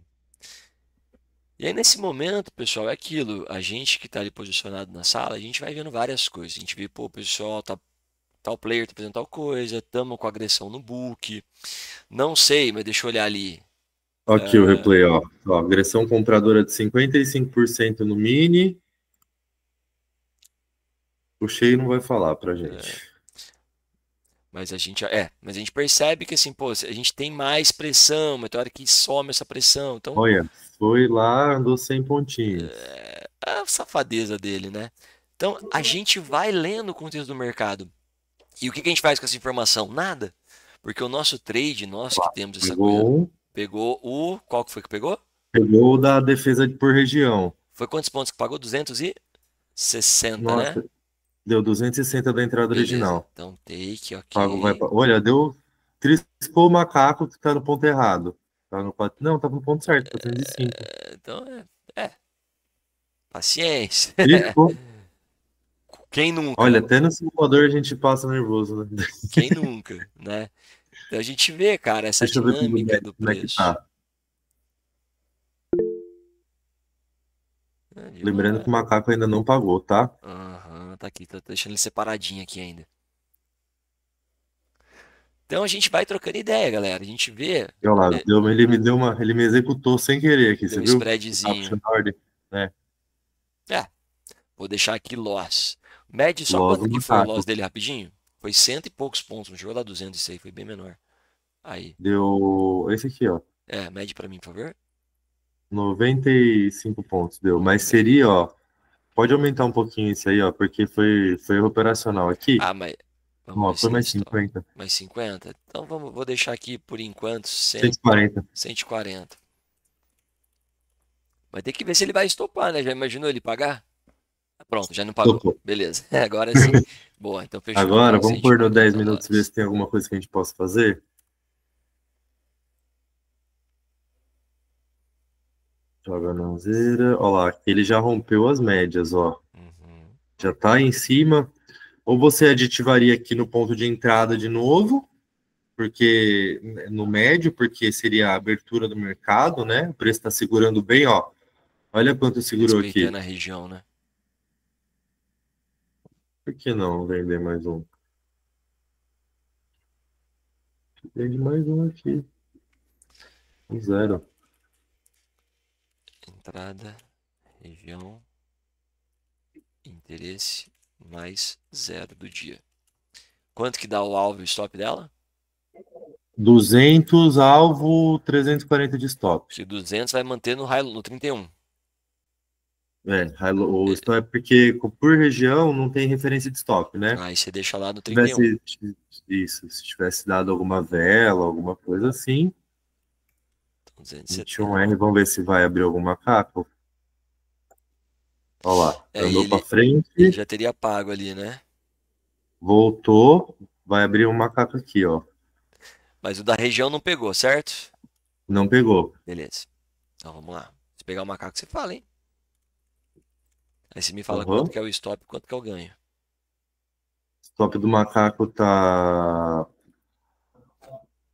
E aí, nesse momento, pessoal, é aquilo. A gente que tá ali posicionado na sala, a gente vai vendo várias coisas. A gente vê, pô, o pessoal tá. Tal player tá fazendo tal coisa, tamo com agressão no book. Não sei, mas deixa eu olhar ali. Aqui o replay, ó. Ó, agressão compradora de 55% no mini. O cheio não vai falar pra gente. Mas a gente percebe que assim, pô, a gente tem mais pressão, mas tem hora que some essa pressão. Então, Olha, foi lá, andou 100 pontinhos. é a safadeza dele, né? Então, a gente vai lendo o contexto do mercado. E o que que a gente faz com essa informação? Nada. Porque o nosso trade, nós que temos essa coisa, Pegou um, pegou o. Qual que foi que pegou? pegou o da defesa por região. Foi quantos pontos que pagou? 260, né? Nossa, deu 260 da entrada Beleza. original. Então, take, Pago vai ok. olha, deu. Triscou o macaco que tá no ponto errado. Tá no, não, tá no ponto certo, 405. Então, paciência. Triscou. Quem nunca, Olha, né? até no simulador a gente passa nervoso, né? Quem nunca, né? Então a gente vê, cara, essa Deixa eu ver pelo dinâmica médio do como é que preço. tá. De Lembrando que boa. o macaco ainda não pagou, tá? Aham, tá aqui, tá deixando ele separadinho aqui ainda. Então a gente vai trocando ideia, galera. A gente vê, E olha lá, é, ele me deu uma, ele me executou sem querer aqui, deu você um viu? O spreadzinho. option order, né? É, vou deixar aqui loss. Mede só Logo quanto o que foi o loss macaco. dele rapidinho? Foi cento e poucos pontos, não chegou a dar 200 isso aí, foi bem menor. Aí, Deu esse aqui, ó. mede pra mim, por favor. 95 pontos deu. Mas seria, ó. Pode aumentar um pouquinho isso aí, ó, porque foi operacional aqui. Ah, mas vamos Ó, ver foi se ele mais estoura. 50. Mais 50? Então vou deixar aqui por enquanto 140. 140. Vai ter que ver se ele vai estopar, né? Já imaginou ele pagar? Pronto, já não pagou. Tocou. Beleza. Agora sim. Boa, então fechou. Agora, Então vamos pôr no 10 140 minutos ver dólares. se tem alguma coisa que a gente possa fazer. Joga na zera. Ó lá, ele já rompeu as médias, ó. Uhum. Já tá em cima. Ou você aditivaria aqui no ponto de entrada de novo, porque no médio, porque seria a abertura do mercado, né? O preço está segurando bem, ó. Olha quanto segurou aqui. Respeitando a região, né? Por que não vender mais um? Vende mais um aqui. Um zero. Entrada, região, interesse, mais zero do dia. Quanto que dá o alvo e stop dela? 200 alvo, 340 de stop. Se 200 vai manter no 31. O stop é porque por região não tem referência de stop, né? Aí você deixa lá no Se 31. tivesse isso, se tivesse dado alguma vela, alguma coisa assim, Então 270. 21R, vamos ver se vai abrir algum macaco. Olha lá, E andou para ele frente, já teria pago ali, né? voltou, vai abrir um macaco aqui, ó. Mas o da região não pegou, certo? Não pegou. Beleza. Então vamos lá. Se pegar o macaco, você fala, hein? Aí você me fala quanto Uhum. que é o stop e quanto que é o ganho. Stop do macaco tá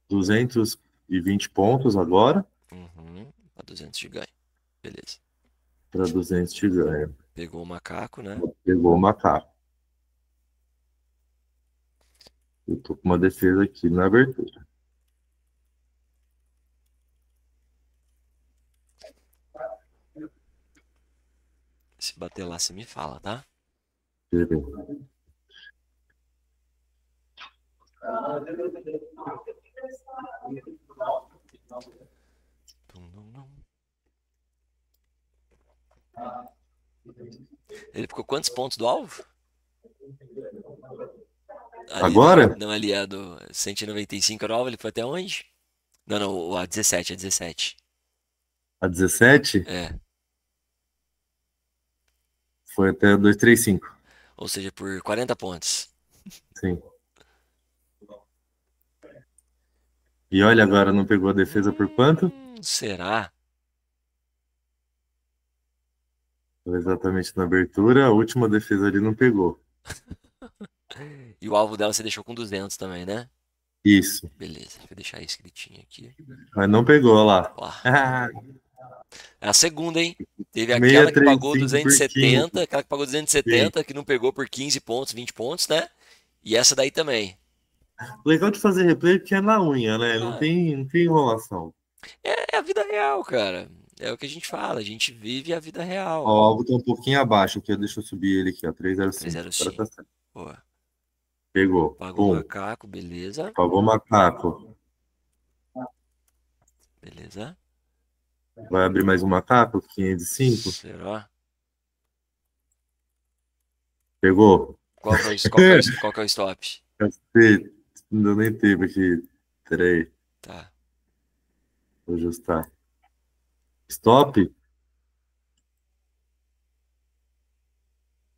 220 pontos agora, Uhum. A 200 de ganho. Beleza. para 200 de ganho. Pegou o macaco, né? Pegou o macaco. Eu tô com uma defesa aqui na abertura. Se bater lá, você me fala, tá? Beleza. Tum, tum, tum. Ele ficou quantos pontos do alvo? Ali, Agora, não, ali é do 195 era o alvo, ele foi até onde? Não, não, a 17, a 17. a 17 É, foi até 235. ou seja, por 40 pontos. Sim. E olha, agora não pegou a defesa por quanto? Será? Foi exatamente na abertura, a última defesa ali não pegou. E o alvo dela você deixou com 200 também, né? Isso. Beleza, deixa eu deixar escritinho aqui. Mas não pegou, olha lá. Ó, Ah, é a segunda, hein? Teve aquela que pagou 635 por 270, 15. aquela que pagou Sim. 270, que não pegou por 15 pontos, 20 pontos, né? E essa daí também. O legal de fazer replay é que é na unha, né? Não Ah, tem enrolação. é a vida real, cara. É o que a gente fala, a gente vive a vida Ó, real. o alvo tá um pouquinho abaixo aqui, ó. Deixa eu subir ele aqui, ó. 305. Agora tá 305. certo. Boa. Pegou. Pagou Pum. macaco, beleza. Pagou macaco. Beleza. Vai abrir mais um macaco, 505. Será? Pegou. Qual que é o stop? Cacete. Não deu nem tempo aqui. Peraí, Tá. vou ajustar. Stop,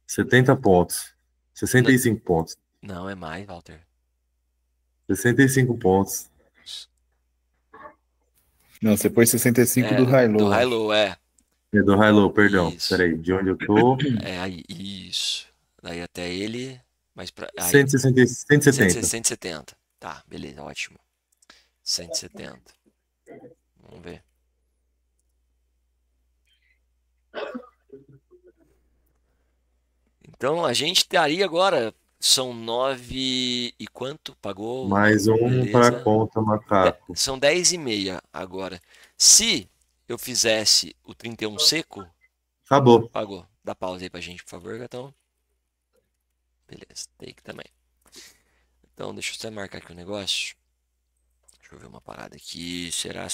70 pontos. 65 pontos. Não, é mais, Walter. 65 pontos. Não, você pôs 65 É, do high-low. do high-low, é. É do high-low, perdão. Isso. Peraí, de onde eu tô? É aí, isso. Daí até ele, mas pra, aí, 160, 170. 170. Tá, beleza, ótimo. 170. Vamos ver. Então a gente estaria agora. São 9 e quanto? Pagou? Mais um para Beleza. conta, macaco. São 10h30 agora. Se eu fizesse o 31 seco, Acabou. pagou. Dá pausa aí pra gente, por favor, gatão. Beleza, take também. Então, deixa eu só marcar aqui o negócio. Deixa eu ver uma parada aqui. Será?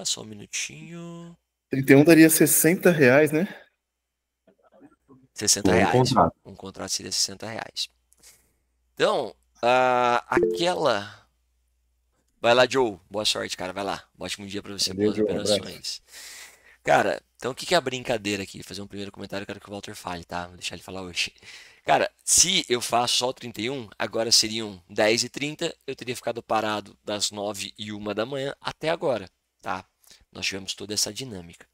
Só um minutinho. 31 daria R$60, né? 60 Por um reais. contrato. Um contrato seria 60 reais. Então, aquela. Vai lá, Joe. Boa sorte, cara. Vai lá. Um ótimo dia pra você. Valeu, Boas Joe. Um abraço. operações. Cara, então o que que é a brincadeira aqui? Fazer um primeiro comentário, eu quero que o Walter fale, tá? Vou deixar ele falar hoje. Cara, se eu faço só o 31, agora seriam 10h30, eu teria ficado parado das 9h01 da manhã até agora, tá? Nós tivemos toda essa dinâmica.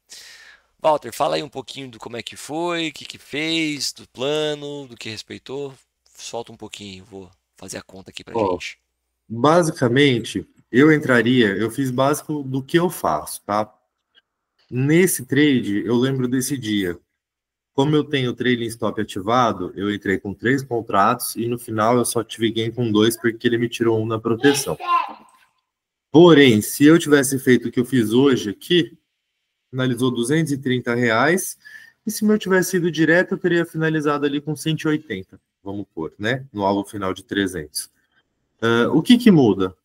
Walter, fala aí um pouquinho do como é que foi, o que que fez, do plano, do que respeitou. Solta um pouquinho, vou fazer a conta aqui pra Ó, gente. basicamente, eu fiz básico do que eu faço, tá? Nesse trade, eu lembro desse dia. Como eu tenho o trailing stop ativado, eu entrei com 3 contratos e no final eu só tive gain com 2 porque ele me tirou um na proteção. Porém, se eu tivesse feito o que eu fiz hoje aqui, finalizou R$230, e se eu tivesse ido direto, eu teria finalizado ali com 180, vamos pôr, né? No alvo final de 300. O que que muda?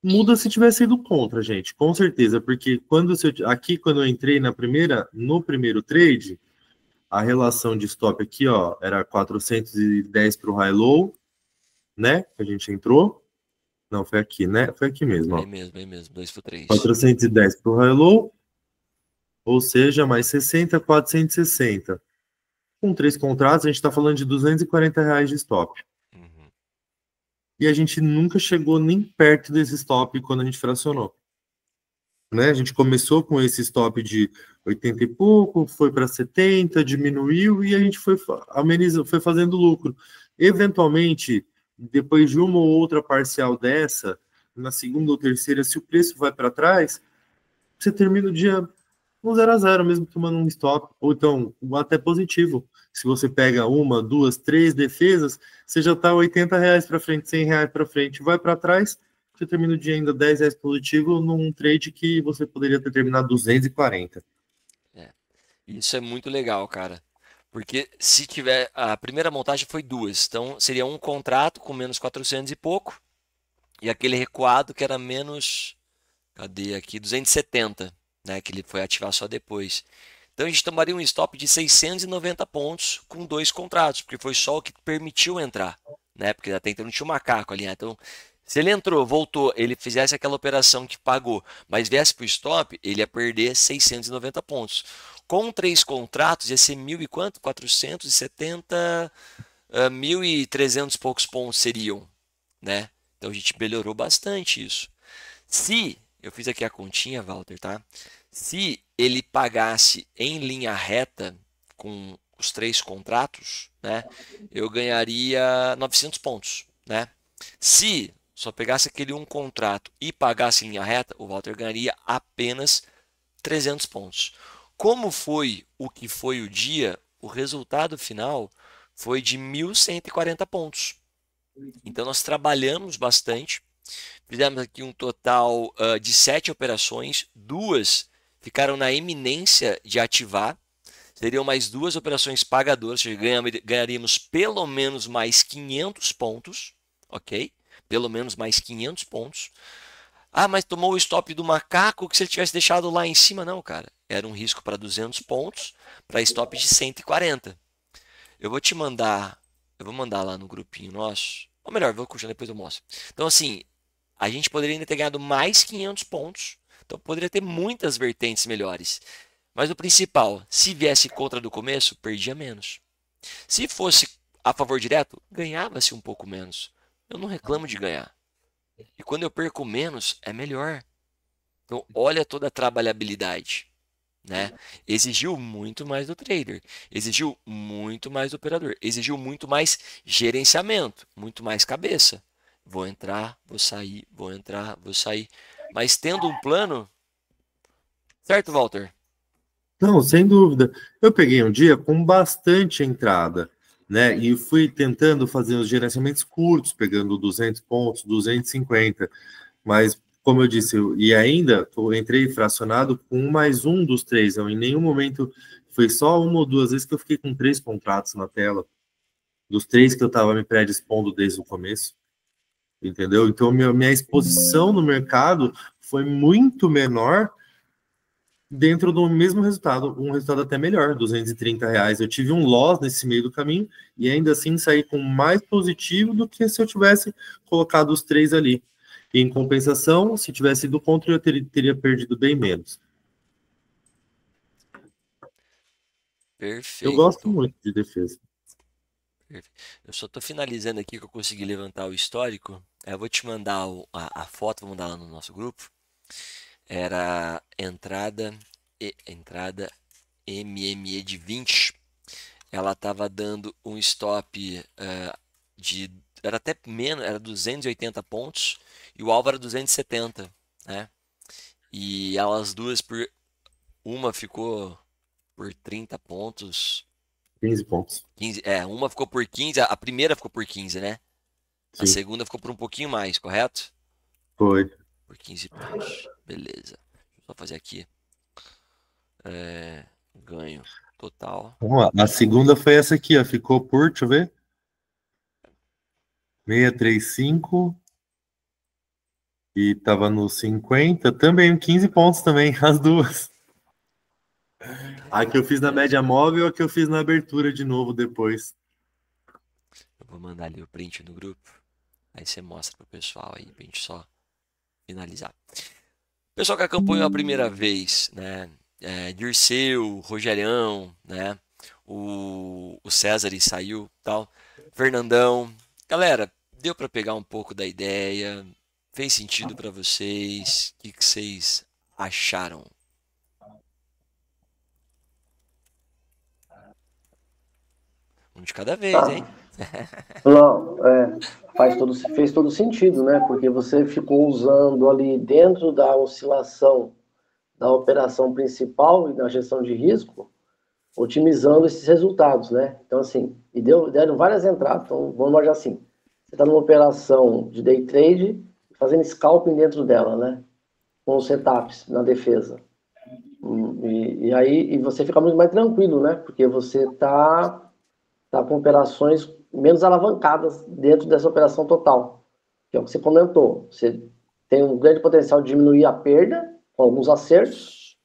Muda se tivesse ido contra, gente, com certeza, porque quando eu entrei no primeiro trade, a relação de stop aqui, ó, era 410 para o high-low, né? Que a gente entrou. Não, foi aqui, né? Foi aqui mesmo, ó. Aí mesmo, 2x3. 410 para o high-low, ou seja, mais 60, 460. Com 3 contratos, a gente está falando de R$240 de stop. Uhum. E a gente nunca chegou nem perto desse stop quando a gente fracionou. Né? A gente começou com esse stop de 80 e pouco, foi para 70, diminuiu e a gente foi amenizando, foi fazendo lucro. Eventualmente, depois de uma ou outra parcial dessa, na segunda ou terceira, se o preço vai para trás, você termina o dia no 0 a 0, mesmo tomando um stop, ou então até positivo. Se você pega uma, duas, três defesas, você já está R$80 para frente, R$100 para frente, vai para trás, você termina o dia ainda R$10 positivo num trade que você poderia ter terminado 240. Isso é muito legal, cara. Porque se tiver. A primeira montagem foi duas. Então seria um contrato com menos 400 e pouco. E aquele recuado que era menos. Cadê aqui? 270, né? Que ele foi ativar só depois. Então a gente tomaria um stop de 690 pontos com 2 contratos. Porque foi só o que permitiu entrar, né? Porque até então não tinha o macaco ali, né? Então. Se ele entrou, voltou, ele fizesse aquela operação que pagou, mas viesse para o stop, ele ia perder 690 pontos. Com 3 contratos, ia ser 1.000 e quanto? 470, 1.300 e poucos pontos seriam, né? Então a gente melhorou bastante isso. Se eu fiz aqui a continha, Walter, tá? Se ele pagasse em linha reta com os 3 contratos, né, eu ganharia 900 pontos, né? Se só pegasse aquele um contrato e pagasse em linha reta, o Walter ganharia apenas 300 pontos. Como foi o que foi o dia, o resultado final foi de 1.140 pontos. Então nós trabalhamos bastante, fizemos aqui um total de 7 operações, 2 ficaram na iminência de ativar, seriam mais 2 operações pagadoras, ou seja, ganharíamos pelo menos mais 500 pontos, ok? Pelo menos mais 500 pontos. Ah, mas tomou o stop do macaco que se ele tivesse deixado lá em cima. Não, cara. Era um risco para 200 pontos, para stop de 140. Eu vou mandar lá no grupinho nosso. Ou melhor, vou continuar, depois eu mostro. Então, assim, a gente poderia ainda ter ganhado mais 500 pontos. Então, poderia ter muitas vertentes melhores. Mas o principal, se viesse contra do começo, perdia menos. Se fosse a favor direto, ganhava-se um pouco menos. Eu não reclamo de ganhar. E quando eu perco menos, é melhor. Então, olha toda a trabalhabilidade, né? Exigiu muito mais do trader, exigiu muito mais do operador, exigiu muito mais gerenciamento, muito mais cabeça. Vou entrar, vou sair, vou entrar, vou sair. Mas tendo um plano, certo, Walter? Não, sem dúvida. Eu peguei um dia com bastante entrada, né? E fui tentando fazer os gerenciamentos curtos, pegando 200 pontos, 250. Mas, como eu disse, eu entrei fracionado com mais um dos 3. Em nenhum momento, foi só 1 ou 2 vezes que eu fiquei com 3 contratos na tela. Dos 3 que eu estava me predispondo desde o começo. Entendeu? Então, minha exposição no mercado foi muito menor dentro do mesmo resultado, um resultado até melhor, R$ 230. Eu tive um loss nesse meio do caminho e ainda assim saí com mais positivo do que se eu tivesse colocado os 3 ali. E em compensação, se tivesse ido contra, eu teria perdido bem menos. Perfeito. Eu gosto muito de defesa. Eu só estou finalizando aqui que eu consegui levantar o histórico. Eu vou te mandar a foto, vou mandar lá no nosso grupo. Era entrada MME de 20. Ela estava dando um stop era até menos, era 280 pontos e o alvo era 270, né? E elas duas uma ficou por 30 pontos. 15 pontos. 15, uma ficou por 15, a primeira ficou por 15, né? Sim. A segunda ficou por um pouquinho mais, correto? Foi. Por 15 pontos. Beleza. Deixa eu só fazer aqui. Ganho total. Vamos lá. A segunda foi essa aqui, ó. Ficou por, deixa eu ver. 635. E tava no 50. Também 15 pontos também, as duas. A que eu fiz na média móvel e a que eu fiz na abertura de novo depois. Eu vou mandar ali o print no grupo. Aí você mostra pro pessoal aí, pra gente só finalizar. Pessoal que acompanhou a primeira vez, né? Dirceu, Rogerião, né? O César saiu, tal. Fernandão. Galera, deu para pegar um pouco da ideia? Fez sentido para vocês? O que vocês acharam? Um de cada vez, hein? Não, fez todo sentido, né? Porque você ficou usando ali dentro da oscilação da operação principal e da gestão de risco, otimizando esses resultados, né? Então, assim, deram várias entradas. Então, vamos imaginar assim, você está numa operação de day trade, fazendo scalping dentro dela, né? Com os setups na defesa. E aí você fica muito mais tranquilo, né? Porque você tá com operações menos alavancadas dentro dessa operação total, que é o que você comentou. Você tem um grande potencial de diminuir a perda com alguns acertos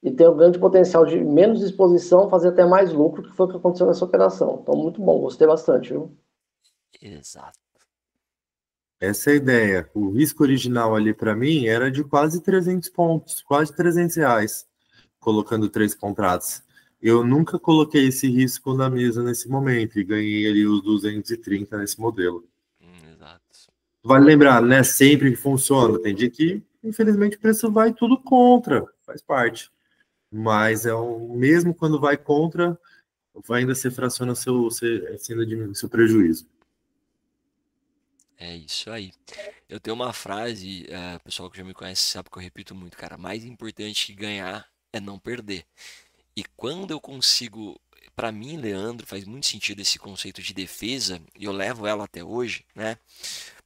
e tem um grande potencial de menos exposição, fazer até mais lucro, que foi o que aconteceu nessa operação. Então, muito bom, gostei bastante, viu? Exato. Essa é a ideia. O risco original ali para mim era de quase 300 pontos, quase R$ 300, colocando 3 contratos. Eu nunca coloquei esse risco na mesa nesse momento e ganhei ali os 230 nesse modelo. Exato. Vale lembrar, né? Sempre que funciona. Tem dia que infelizmente o preço vai tudo contra, faz parte. Mas mesmo quando vai contra, vai ainda se fraciona você ainda diminui seu prejuízo. É isso aí. Eu tenho uma frase, o pessoal que já me conhece sabe que eu repito muito, cara. Mais importante que ganhar é não perder. E quando eu consigo, para mim, Leandro, faz muito sentido esse conceito de defesa, e eu levo ela até hoje, né?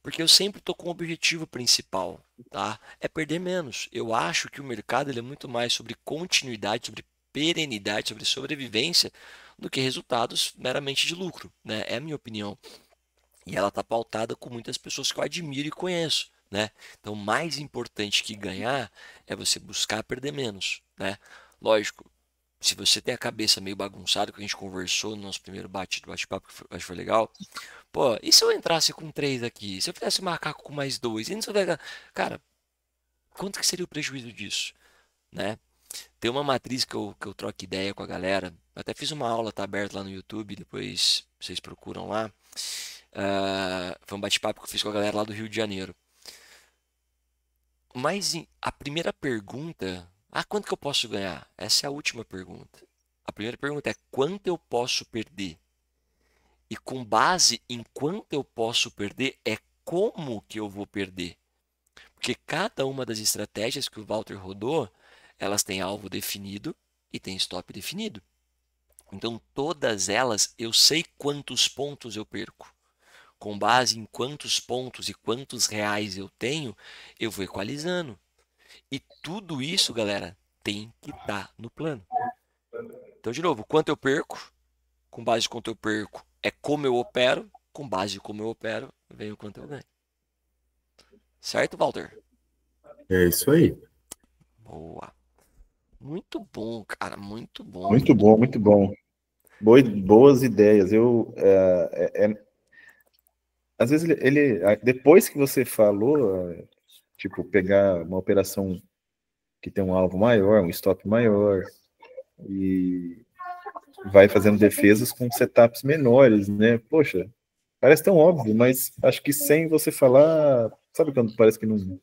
Porque eu sempre tô com um objetivo principal, tá? É perder menos. Eu acho que o mercado ele é muito mais sobre continuidade, sobre perenidade, sobre sobrevivência, do que resultados meramente de lucro, né? É a minha opinião. E ela está pautada com muitas pessoas que eu admiro e conheço, né? Então, mais importante que ganhar é você buscar perder menos, né? Lógico, se você tem a cabeça meio bagunçada, que a gente conversou no nosso primeiro bate-papo, que acho que foi legal. Pô, e se eu entrasse com 3 aqui? Se eu fizesse macaco com mais 2? E não sei o que, cara, quanto que seria o prejuízo disso, né? Tem uma matriz que eu troco ideia com a galera. Até fiz uma aula, tá aberta lá no YouTube, depois vocês procuram lá. Foi um bate-papo que eu fiz com a galera lá do Rio de Janeiro. Mas a primeira pergunta, quanto que eu posso ganhar? Essa é a última pergunta. A primeira pergunta é quanto eu posso perder? E com base em quanto eu posso perder, é como que eu vou perder. Porque cada uma das estratégias que o Walter rodou, elas têm alvo definido e tem stop definido. Então, todas elas, eu sei quantos pontos eu perco. Com base em quantos pontos e quantos reais eu tenho, eu vou equalizando. E tudo isso, galera, tem que estar no plano. Então, de novo, quanto eu perco, com base em quanto eu perco, é como eu opero, com base em como eu opero, vem o quanto eu ganho. Certo, Walter? É isso aí. Boa. Muito bom, cara, muito bom. Muito bom, muito bom. Boas ideias. Às vezes depois que você falou, tipo, pegar uma operação que tem um alvo maior, um stop maior, e vai fazendo defesas com setups menores, né? Poxa, parece tão óbvio, mas acho que sem você falar, sabe quando parece que não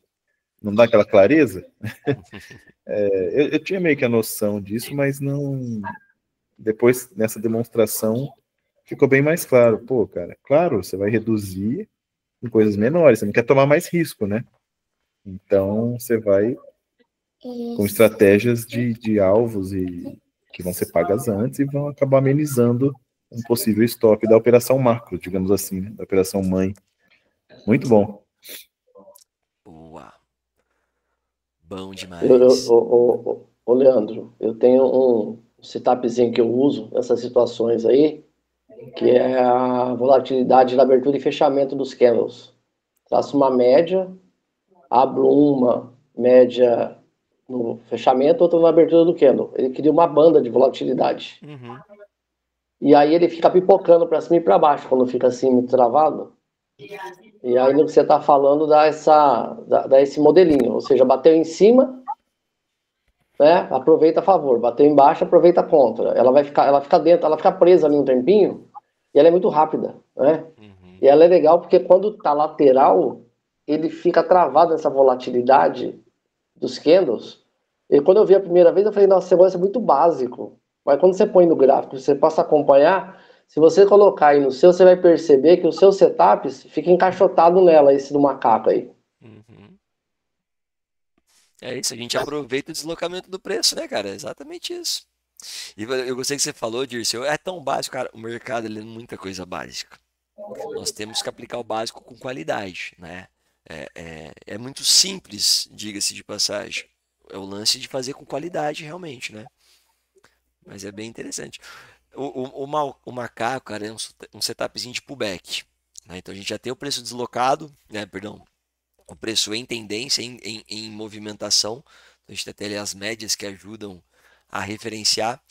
dá aquela clareza? Eu tinha meio que a noção disso, mas não. Depois, nessa demonstração, ficou bem mais claro. Pô, cara, claro, você vai reduzir em coisas menores, você não quer tomar mais risco, né? Então, você vai com estratégias de alvos e que vão ser pagas antes e vão acabar amenizando um possível stop da operação macro, digamos assim, né? Da operação mãe. Muito bom. Boa. Bom Ô, demais. Leandro, eu tenho um setupzinho que eu uso nessas situações aí, que é a volatilidade da abertura e fechamento dos candles. Traço uma média, abro uma média no fechamento, outra na abertura do candle. Ele cria uma banda de volatilidade. Uhum. E aí ele fica pipocando para cima e para baixo, quando fica assim muito travado. E aí no que você está falando dá esse modelinho, ou seja, bateu em cima, né? Aproveita a favor, bateu embaixo, aproveita contra. Ela fica dentro, ela fica presa ali um tempinho e ela é muito rápida, né? Uhum. E ela é legal porque quando tá lateral, ele fica travado nessa volatilidade dos candles. E quando eu vi a primeira vez, eu falei, nossa, esse negócio é muito básico. Mas quando você põe no gráfico, você passa a acompanhar, se você colocar aí no seu, você vai perceber que os seus setups ficam encaixotados nela, esse do macaco aí. Uhum. É isso, a gente aproveita o deslocamento do preço, né, cara? É exatamente isso. E eu gostei que você falou, Dirceu, é tão básico, cara. O mercado ele é muita coisa básica. Nós temos que aplicar o básico com qualidade, né? É muito simples, diga-se de passagem. É o lance de fazer com qualidade, realmente, né? Mas é bem interessante. O macaco, cara, é um setupzinho de pullback, né? Então a gente já tem o preço deslocado, né? Perdão, o preço em tendência, em movimentação. Então a gente tem ali as médias que ajudam a referenciar.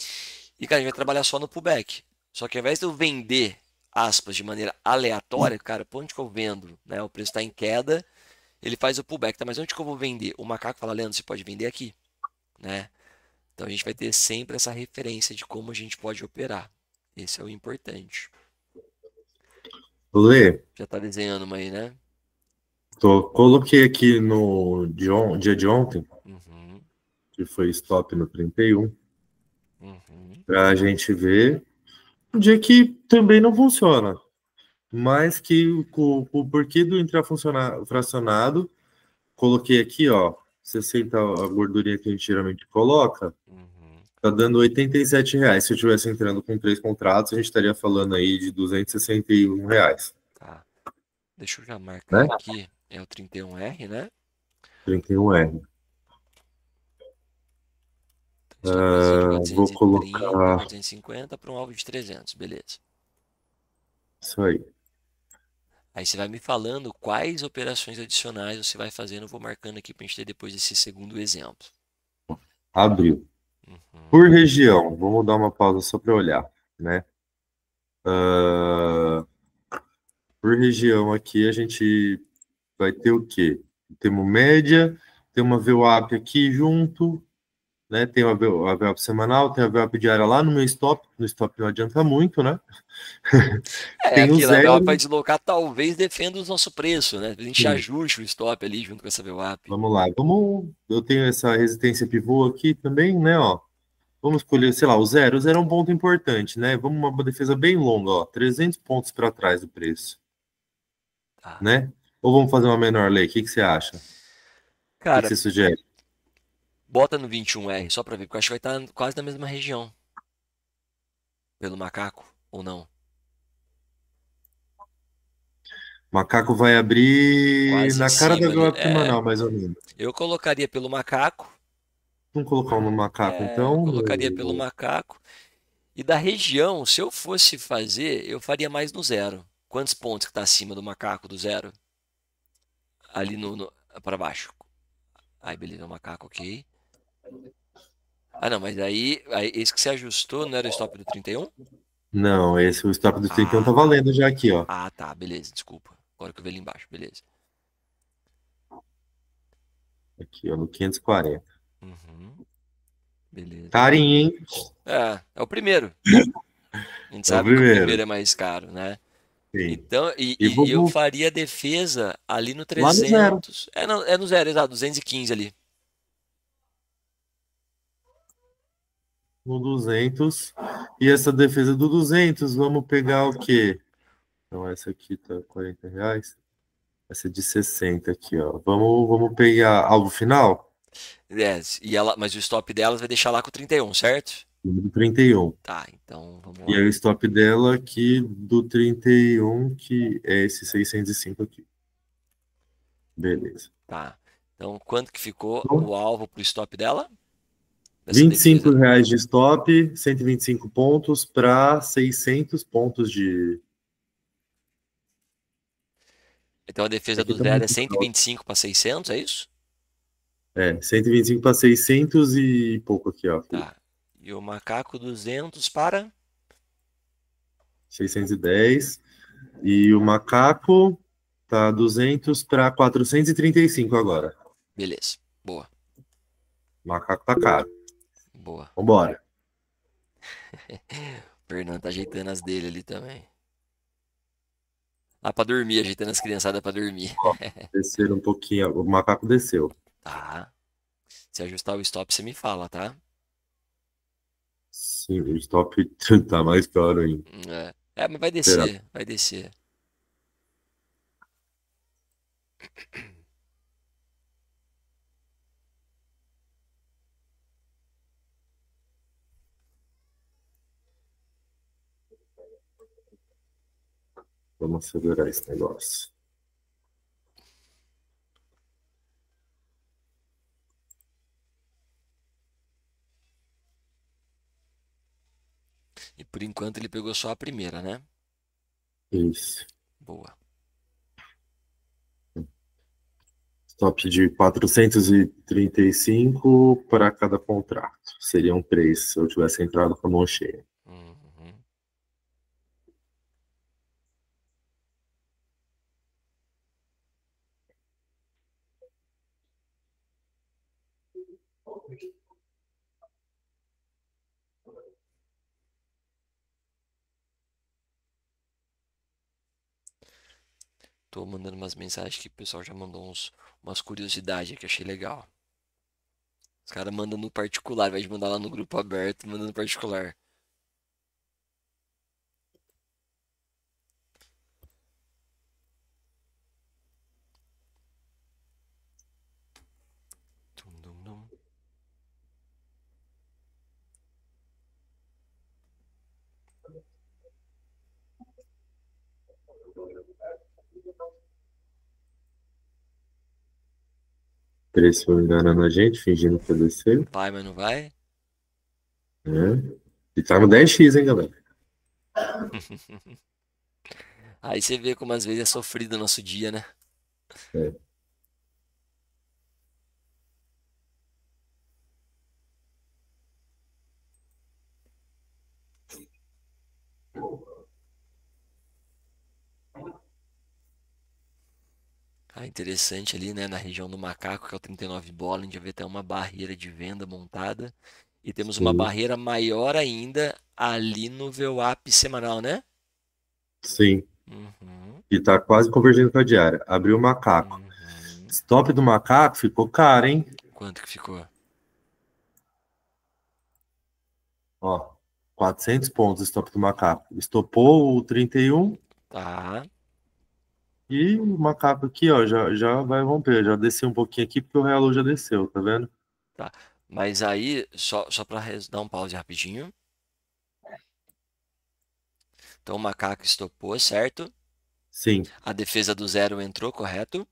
E, cara, a gente vai trabalhar só no pullback. Só que ao invés de eu vender, aspas, de maneira aleatória, cara, por onde que eu vendo? Né? O preço está em queda, ele faz o pullback, tá? Mas onde que eu vou vender? O macaco fala, Leandro, você pode vender aqui, né? Então a gente vai ter sempre essa referência de como a gente pode operar. Esse é o importante. Lê, Já tá desenhando uma aí, né? Coloquei aqui no dia de ontem, Uhum, que foi stop no 31, uhum. para a gente ver um dia que também não funciona, mas que o porquê do entrar fracionado, coloquei aqui, ó, 60 a gordurinha que a gente geralmente coloca, Uhum. tá dando R$ 87. Se eu tivesse entrando com 3 contratos, a gente estaria falando aí de R$ 261, Tá. Deixa eu já marcar né? aqui. É o 31R, né? 31R. Stopzinho de Vou 430, colocar 450 para um alvo de 300. Beleza. isso aí. Aí você vai me falando quais operações adicionais você vai fazendo. Eu vou marcando aqui para a gente ter depois esse segundo exemplo. Abriu. Uhum. Por região, vamos dar uma pausa só para olhar, né? Ah, por região aqui a gente vai ter o quê? Temos média, tem uma VWAP aqui junto, né? Tem a VWAP semanal, tem a VWAP diária lá no meu stop. No stop não adianta muito, né? É, Tem o aquilo, a VWAP zero. vai deslocar, talvez defenda o nosso preço, né? A gente Sim, ajuste o stop ali junto com essa VWAP. vamos lá. Eu tenho essa resistência pivô aqui também, né? Ó, vamos escolher, sei lá, o zero. O zero é um ponto importante, né? Vamos uma defesa bem longa, ó, 300 pontos para trás do preço, Tá. né? Ou vamos fazer uma menor lei? O que que você acha? O que que Cara, você sugere? bota no 21R só para ver, porque eu acho que vai estar quase na mesma região. Pelo macaco, ou não? Macaco vai abrir Quase em na cara da cima ali. VWAP É, semanal, mais ou menos. eu colocaria pelo macaco. Vamos colocar um no macaco, Eu então. colocaria pelo macaco. E da região, se eu fosse fazer, eu faria mais no zero. Quantos pontos que está acima do macaco do zero? Ali no para baixo. Aí, beleza, o macaco, ok. Ah, não, mas aí esse que você ajustou não era o stop do 31? Não, esse o stop do 31 Ah, tá tá. valendo já aqui, ó. Ah, tá, beleza, desculpa. Agora que eu vi ali embaixo, beleza. Aqui, ó, no 540. Uhum, beleza. Carinho, hein? É o primeiro. A gente É o sabe que o primeiro. primeiro é mais caro, né? Sim. Então, E e eu vou faria a defesa ali no lá no zero. 300. É no zero, exato, 215 ali. No 200. E essa defesa do 200, vamos pegar o quê? Então, essa aqui tá R$ 40. Essa é de 60 aqui, ó. Vamos pegar alvo final? É, mas o stop delas vai deixar lá com o 31, certo? Número 31. Tá, então vamos E aí lá. o stop dela aqui do 31, que é esse 605 aqui. Beleza. Tá. Então, quanto que ficou Então, o alvo pro stop dela? Dessa defesa? R$ 25 de stop, 125 pontos para 600 pontos de. Então a defesa Aqui do tá zero é muito cento e alto. vinte e cinco para 600, é isso? 125 para 600 e pouco aqui, ó. Tá. E o macaco 200 para? 610. E o macaco tá 200 para 435 agora. Beleza. Boa. O macaco tá caro. Boa. Vambora. O Fernando tá ajeitando as dele ali também. Ah, pra dormir, ajeitando as criançadas pra dormir. Desceram um pouquinho. O macaco desceu. Tá. Se ajustar o stop, você me fala, tá? Sim, o stop tá mais caro ainda. Mas vai Será? descer, vai descer. Vamos acelerar esse negócio. E por enquanto ele pegou só a primeira, né? Isso. Boa. Stop de 435 para cada contrato. Seriam três se eu tivesse entrado com a mão cheia. Uhum. tô mandando umas mensagens que o pessoal já mandou umas curiosidades que eu achei legal. Os caras mandam no particular, ao invés de mandar lá no grupo aberto, mandando no particular. Tum, dum, dum. Preço enganando a gente, fingindo que ia descer. Vai, mas não vai? Né? E tá no 10x, hein, galera? Aí você vê como às vezes é sofrido o nosso dia, né? É. Ah, interessante ali, né? Na região do macaco, que é o 39 bola, a gente já vê até uma barreira de venda montada. E temos uma Sim, barreira maior ainda ali no VWAP semanal, né? sim. Uhum, E tá quase convergindo com a diária. Abriu o macaco. uhum. Stop do macaco ficou caro, hein? Quanto que ficou? Ó, 400 pontos stop do macaco. Estopou o 31 Tá, e o macaco aqui, ó, já vai romper. Já desceu um pouquinho aqui porque o relógio já desceu, tá vendo? tá. Mas aí, só para dar um pause rapidinho. Então o macaco estopou, certo? Sim, A defesa do zero entrou, correto?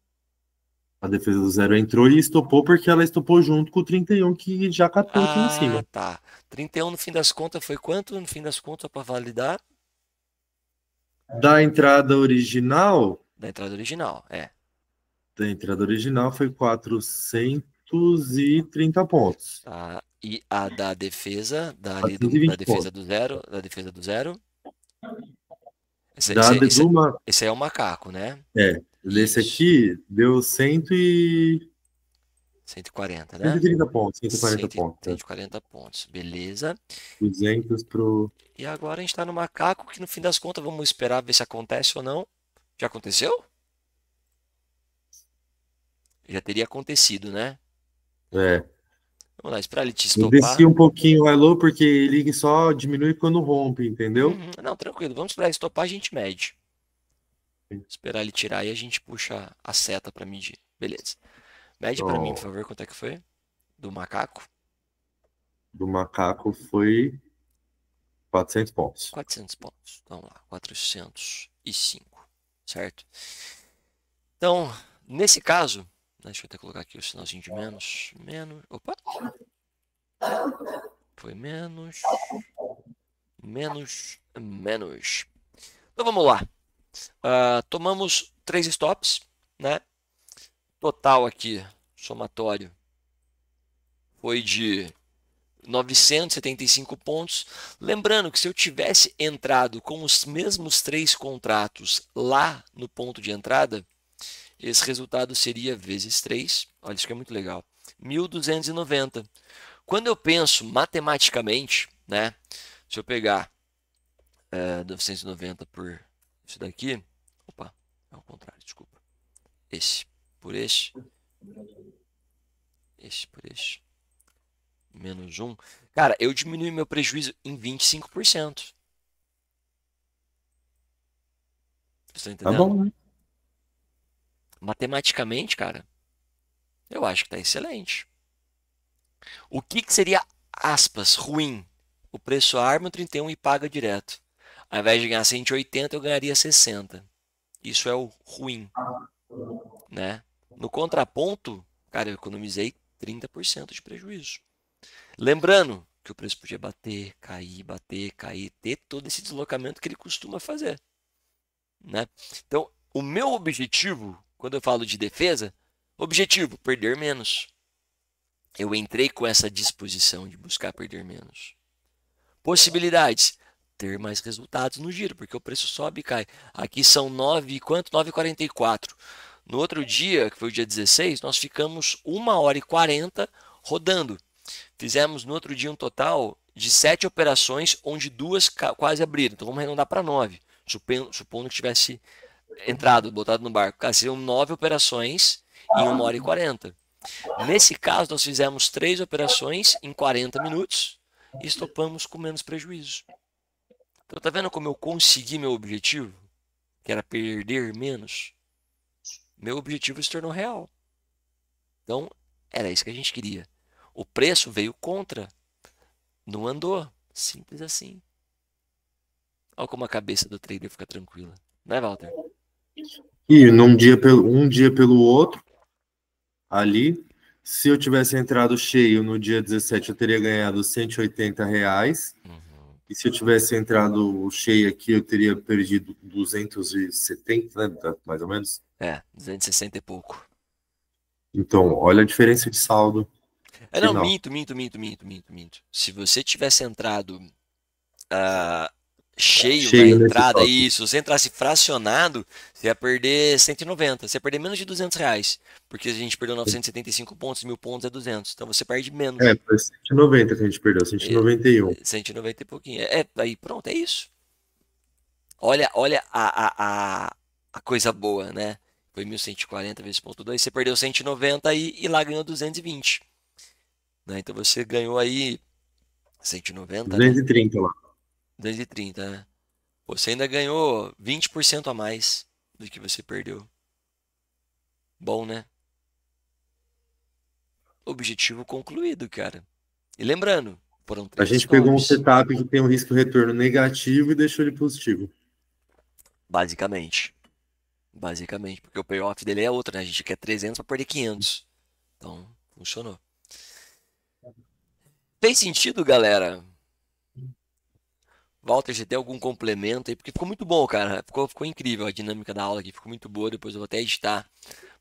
a defesa do zero entrou e estopou porque ela estopou junto com o 31 que já catou aqui em Ah, cima. tá. 31 no fim das contas foi quanto? No fim das contas, para validar? Da entrada original, Da entrada original, é. da entrada original foi 430 pontos. Tá. E a da defesa, da 420 defesa pontos. do zero, da defesa do zero. Esse, Da esse, do esse, ma- esse aí é o macaco, né? Desse Isso. aqui deu 140, né? 130 pontos, 140 100, pontos. 140 pontos. Beleza. 200 pro. E agora a gente está no macaco, que no fim das contas vamos esperar ver se acontece ou não. Já aconteceu? Já teria acontecido, né? É. Vamos lá, esperar ele te Eu desci estopar. um pouquinho o Hello porque ele só diminui quando rompe, entendeu? Não, tranquilo. Vamos esperar ele estopar, a gente mede. Esperar ele tirar e a gente puxa a seta para medir. Beleza. Mede para mim, por Ó, favor, quanto é que foi? Do macaco? do macaco foi 400 pontos. 400 pontos. Vamos lá, 405, certo? Então, nesse caso, deixa eu até colocar aqui o sinalzinho de menos. Menos. Opa! Foi menos. Menos. Menos. Então vamos lá. Tomamos 3 stops, né? Total aqui, somatório, foi de 975 pontos. Lembrando que se eu tivesse entrado com os mesmos 3 contratos lá no ponto de entrada, esse resultado seria vezes 3. Olha, isso que é muito legal. 1.290. Quando eu penso matematicamente, né? Se eu pegar 990 por isso daqui. Opa, é o contrário, desculpa. Esse por esse. Esse por esse. Menos 1. Cara, eu diminui meu prejuízo em 25%. Você tá Tá entendendo? bom, né? Matematicamente, cara, eu acho que tá excelente. O que seria, aspas, ruim? O preço arma 31 e paga direto. Ao invés de ganhar 180, eu ganharia 60. Isso é o ruim, né? No contraponto, cara, eu economizei 30% de prejuízo. Lembrando que o preço podia bater, cair, ter todo esse deslocamento que ele costuma fazer, né? Então, o meu objetivo, quando eu falo de defesa, objetivo, perder menos. Eu entrei com essa disposição de buscar perder menos. Possibilidades, ter mais resultados no giro, porque o preço sobe e cai. Aqui são 9, quanto? 9,44. No outro dia, que foi o dia 16, nós ficamos 1h40 rodando. Fizemos no outro dia um total de 7 operações, onde 2 quase abriram. Então vamos arredondar para 9, supondo que tivesse entrado, botado no barco. Cara, seriam 9 operações em 1h40. Nesse caso, nós fizemos 3 operações em 40 minutos e estopamos com menos prejuízo. Então, tá vendo como eu consegui meu objetivo? Que era perder menos. Meu objetivo se tornou real. Então, era isso que a gente queria. O preço veio contra. Não andou. Simples assim. Olha como a cabeça do trader fica tranquila. Não é, Walter? E um dia pelo outro, ali, se eu tivesse entrado cheio no dia 17, eu teria ganhado R$ 180. E se eu tivesse entrado cheio aqui, eu teria perdido 270, né, mais ou menos. 260 e pouco. Então, olha a diferença de saldo Não, final. minto. Se você tivesse entrado cheio na Cheio nesse entrada, saldo. isso, se você entrasse fracionado, você ia perder 190, você ia perder menos de R$ 200, porque a gente perdeu 975 pontos, 1000 pontos é 200, então você perde menos. Foi 190 que a gente perdeu, 191. 190 e pouquinho. Aí pronto, é isso. Olha a coisa boa, né? Foi 1140 vezes 0,2, você perdeu 190 e lá ganhou 220. Né? Então você ganhou aí 190, né? 230 lá. 230, né? Você ainda ganhou 20% a mais do que você perdeu. Bom, né? Objetivo concluído, cara. E lembrando, foram A 3 gente pegou um stops. setup que tem um risco-retorno negativo e deixou ele positivo. Basicamente, porque o payoff dele é outro, né? A gente quer 300 para perder 500. Então, funcionou. Fez sentido, galera? Walter, você tem algum complemento aí? Porque ficou muito bom, cara. Ficou incrível a dinâmica da aula aqui. Ficou muito boa. Depois eu vou até editar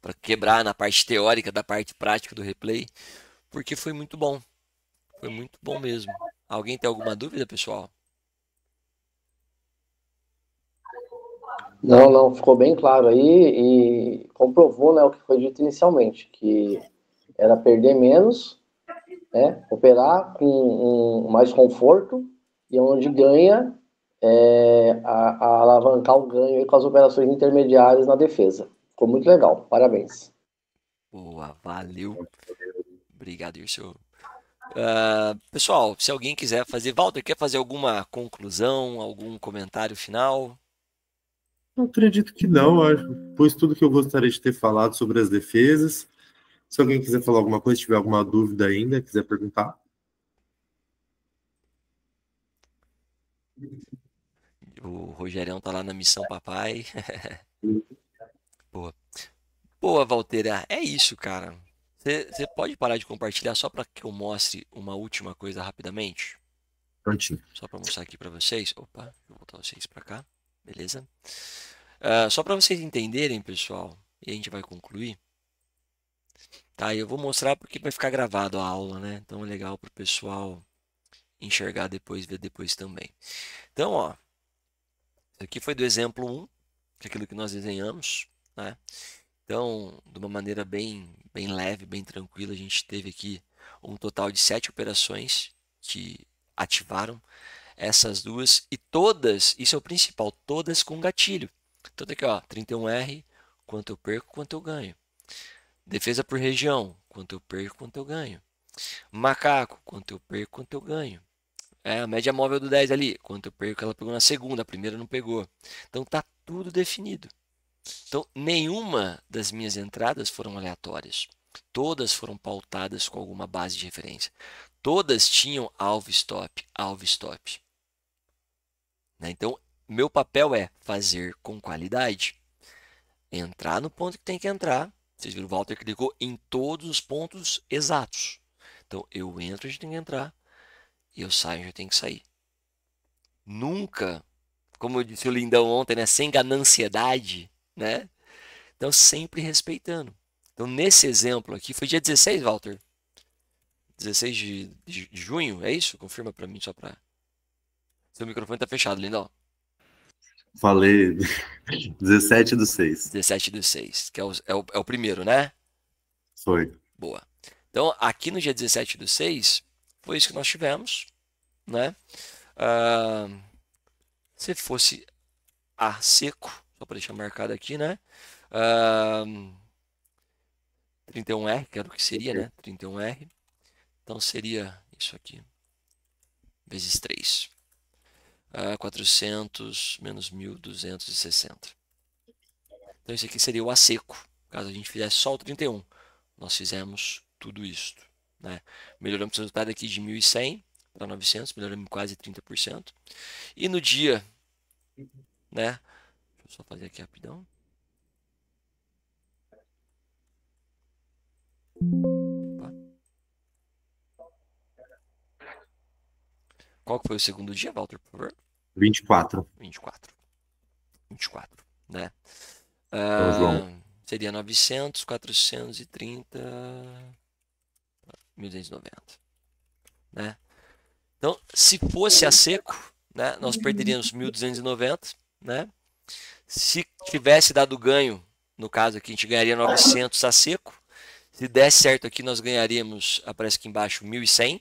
para quebrar na parte teórica da parte prática do replay. Porque foi muito bom. Foi muito bom mesmo. Alguém tem alguma dúvida, pessoal? Não, ficou bem claro aí e comprovou, né, o que foi dito inicialmente, que era perder menos, né, operar com mais conforto e onde ganha a alavancar o ganho aí com as operações intermediárias na defesa. Ficou muito legal, parabéns. Boa, valeu. Obrigado, Ircio. Pessoal, se alguém quiser fazer... Walter, quer fazer alguma conclusão, algum comentário final? Eu acredito que não, pois tudo que eu gostaria de ter falado sobre as defesas. Se alguém quiser falar alguma coisa, tiver alguma dúvida ainda, quiser perguntar. O Rogerião tá lá na missão papai. Boa. Boa, Valteira. É isso, cara. Você pode parar de compartilhar só para que eu mostre uma última coisa rapidamente? Prontinho. Só para mostrar aqui para vocês. Opa, vou voltar vocês para cá. Beleza? Só para vocês entenderem, pessoal, e a gente vai concluir. Tá, eu vou mostrar porque vai ficar gravado a aula, né? Então é legal para o pessoal enxergar depois, ver depois também. Então, ó, isso aqui foi do exemplo 1, que é aquilo que nós desenhamos, né? Então, de uma maneira bem leve, bem tranquila, a gente teve aqui um total de 7 operações que ativaram essas duas e todas, isso é o principal, todas com gatilho. Então, aqui, ó, 31R, quanto eu perco, quanto eu ganho. Defesa por região, quanto eu perco, quanto eu ganho. Macaco, quanto eu perco, quanto eu ganho. A média móvel do 10 ali, quanto eu perco, ela pegou na segunda, a primeira não pegou. Então, tá tudo definido. Então, nenhuma das minhas entradas foram aleatórias. Todas foram pautadas com alguma base de referência. Todas tinham alvo stop, alvo stop. Né? Então, meu papel é fazer com qualidade. Entrar no ponto que tem que entrar. Vocês viram, o Walter clicou em todos os pontos exatos. Então, eu entro, a gente tem que entrar. E eu saio, a gente tem que sair. Nunca, como eu disse o Lindão ontem, né? Sem gananciedade, né? Então, sempre respeitando. Então, nesse exemplo aqui, foi dia 16, Walter? 16 de junho, é isso? Confirma para mim, só para... Seu microfone tá fechado, Lindão. Falei 17/6. 17/6, que é o primeiro, né? Foi. Boa. Então, aqui no dia 17/6, foi isso que nós tivemos, né? Se fosse a seco, só para deixar marcado aqui, né? 31R, que era o que seria, né? 31R. Então seria isso aqui, vezes 3. 400 menos 1.260. Então isso aqui seria o A seco, caso a gente fizesse só o 31. Nós fizemos tudo isso, né? Melhoramos o resultado aqui de 1.100 para 900, melhoramos quase 30%. E no dia, né? Deixa eu só fazer aqui rapidão. Opa. Qual que foi o segundo dia, Walter, por favor? 24. 24, né? Então, João. Seria 900, 430, 1.290, né? Então, se fosse a seco, né, nós perderíamos 1.290, né? Se tivesse dado ganho, no caso aqui, a gente ganharia 900 a seco. Se desse certo aqui, nós ganharíamos, aparece aqui embaixo, 1.100.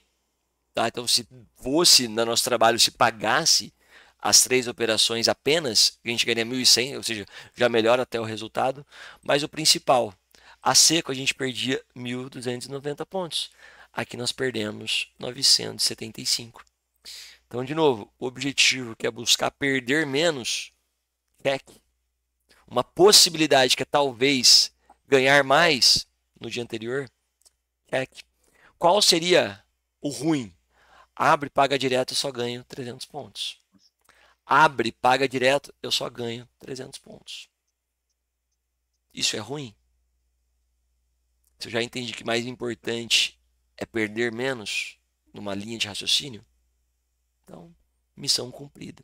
Tá? Então, se fosse no nosso trabalho, se pagasse as 3 operações apenas, a gente ganharia 1.100, ou seja, já melhora até o resultado. Mas o principal, a seco a gente perdia 1.290 pontos. Aqui nós perdemos 975. Então, de novo, o objetivo que é buscar perder menos, check. Uma possibilidade que é talvez ganhar mais no dia anterior, check. Qual seria o ruim? Abre, paga direto, eu só ganho 300 pontos. Abre, paga direto, eu só ganho 300 pontos. Isso é ruim? Você já entende que mais importante é perder menos numa linha de raciocínio? Então, missão cumprida.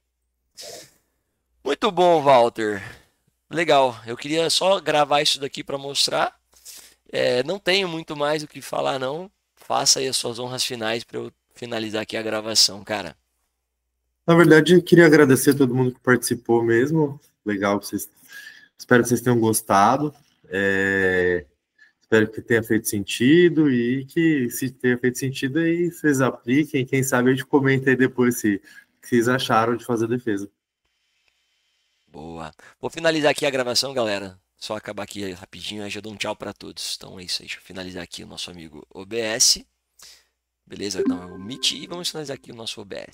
Muito bom, Walter. Legal. Eu queria só gravar isso daqui para mostrar. Não tenho muito mais o que falar, não. Faça aí as suas honras finais para eu finalizar aqui a gravação, cara. Na verdade, eu queria agradecer a todo mundo que participou mesmo. Legal, espero que vocês tenham gostado. Espero que tenha feito sentido e que, se tenha feito sentido, aí vocês apliquem. Quem sabe a gente comenta aí depois o que vocês acharam de fazer a defesa. Boa. Vou finalizar aqui a gravação, galera. Só acabar aqui rapidinho, aí já dou um tchau para todos. Então é isso aí. Deixa eu finalizar aqui o nosso amigo OBS. Beleza? Então é o Meet e vamos finalizar aqui o nosso OBS.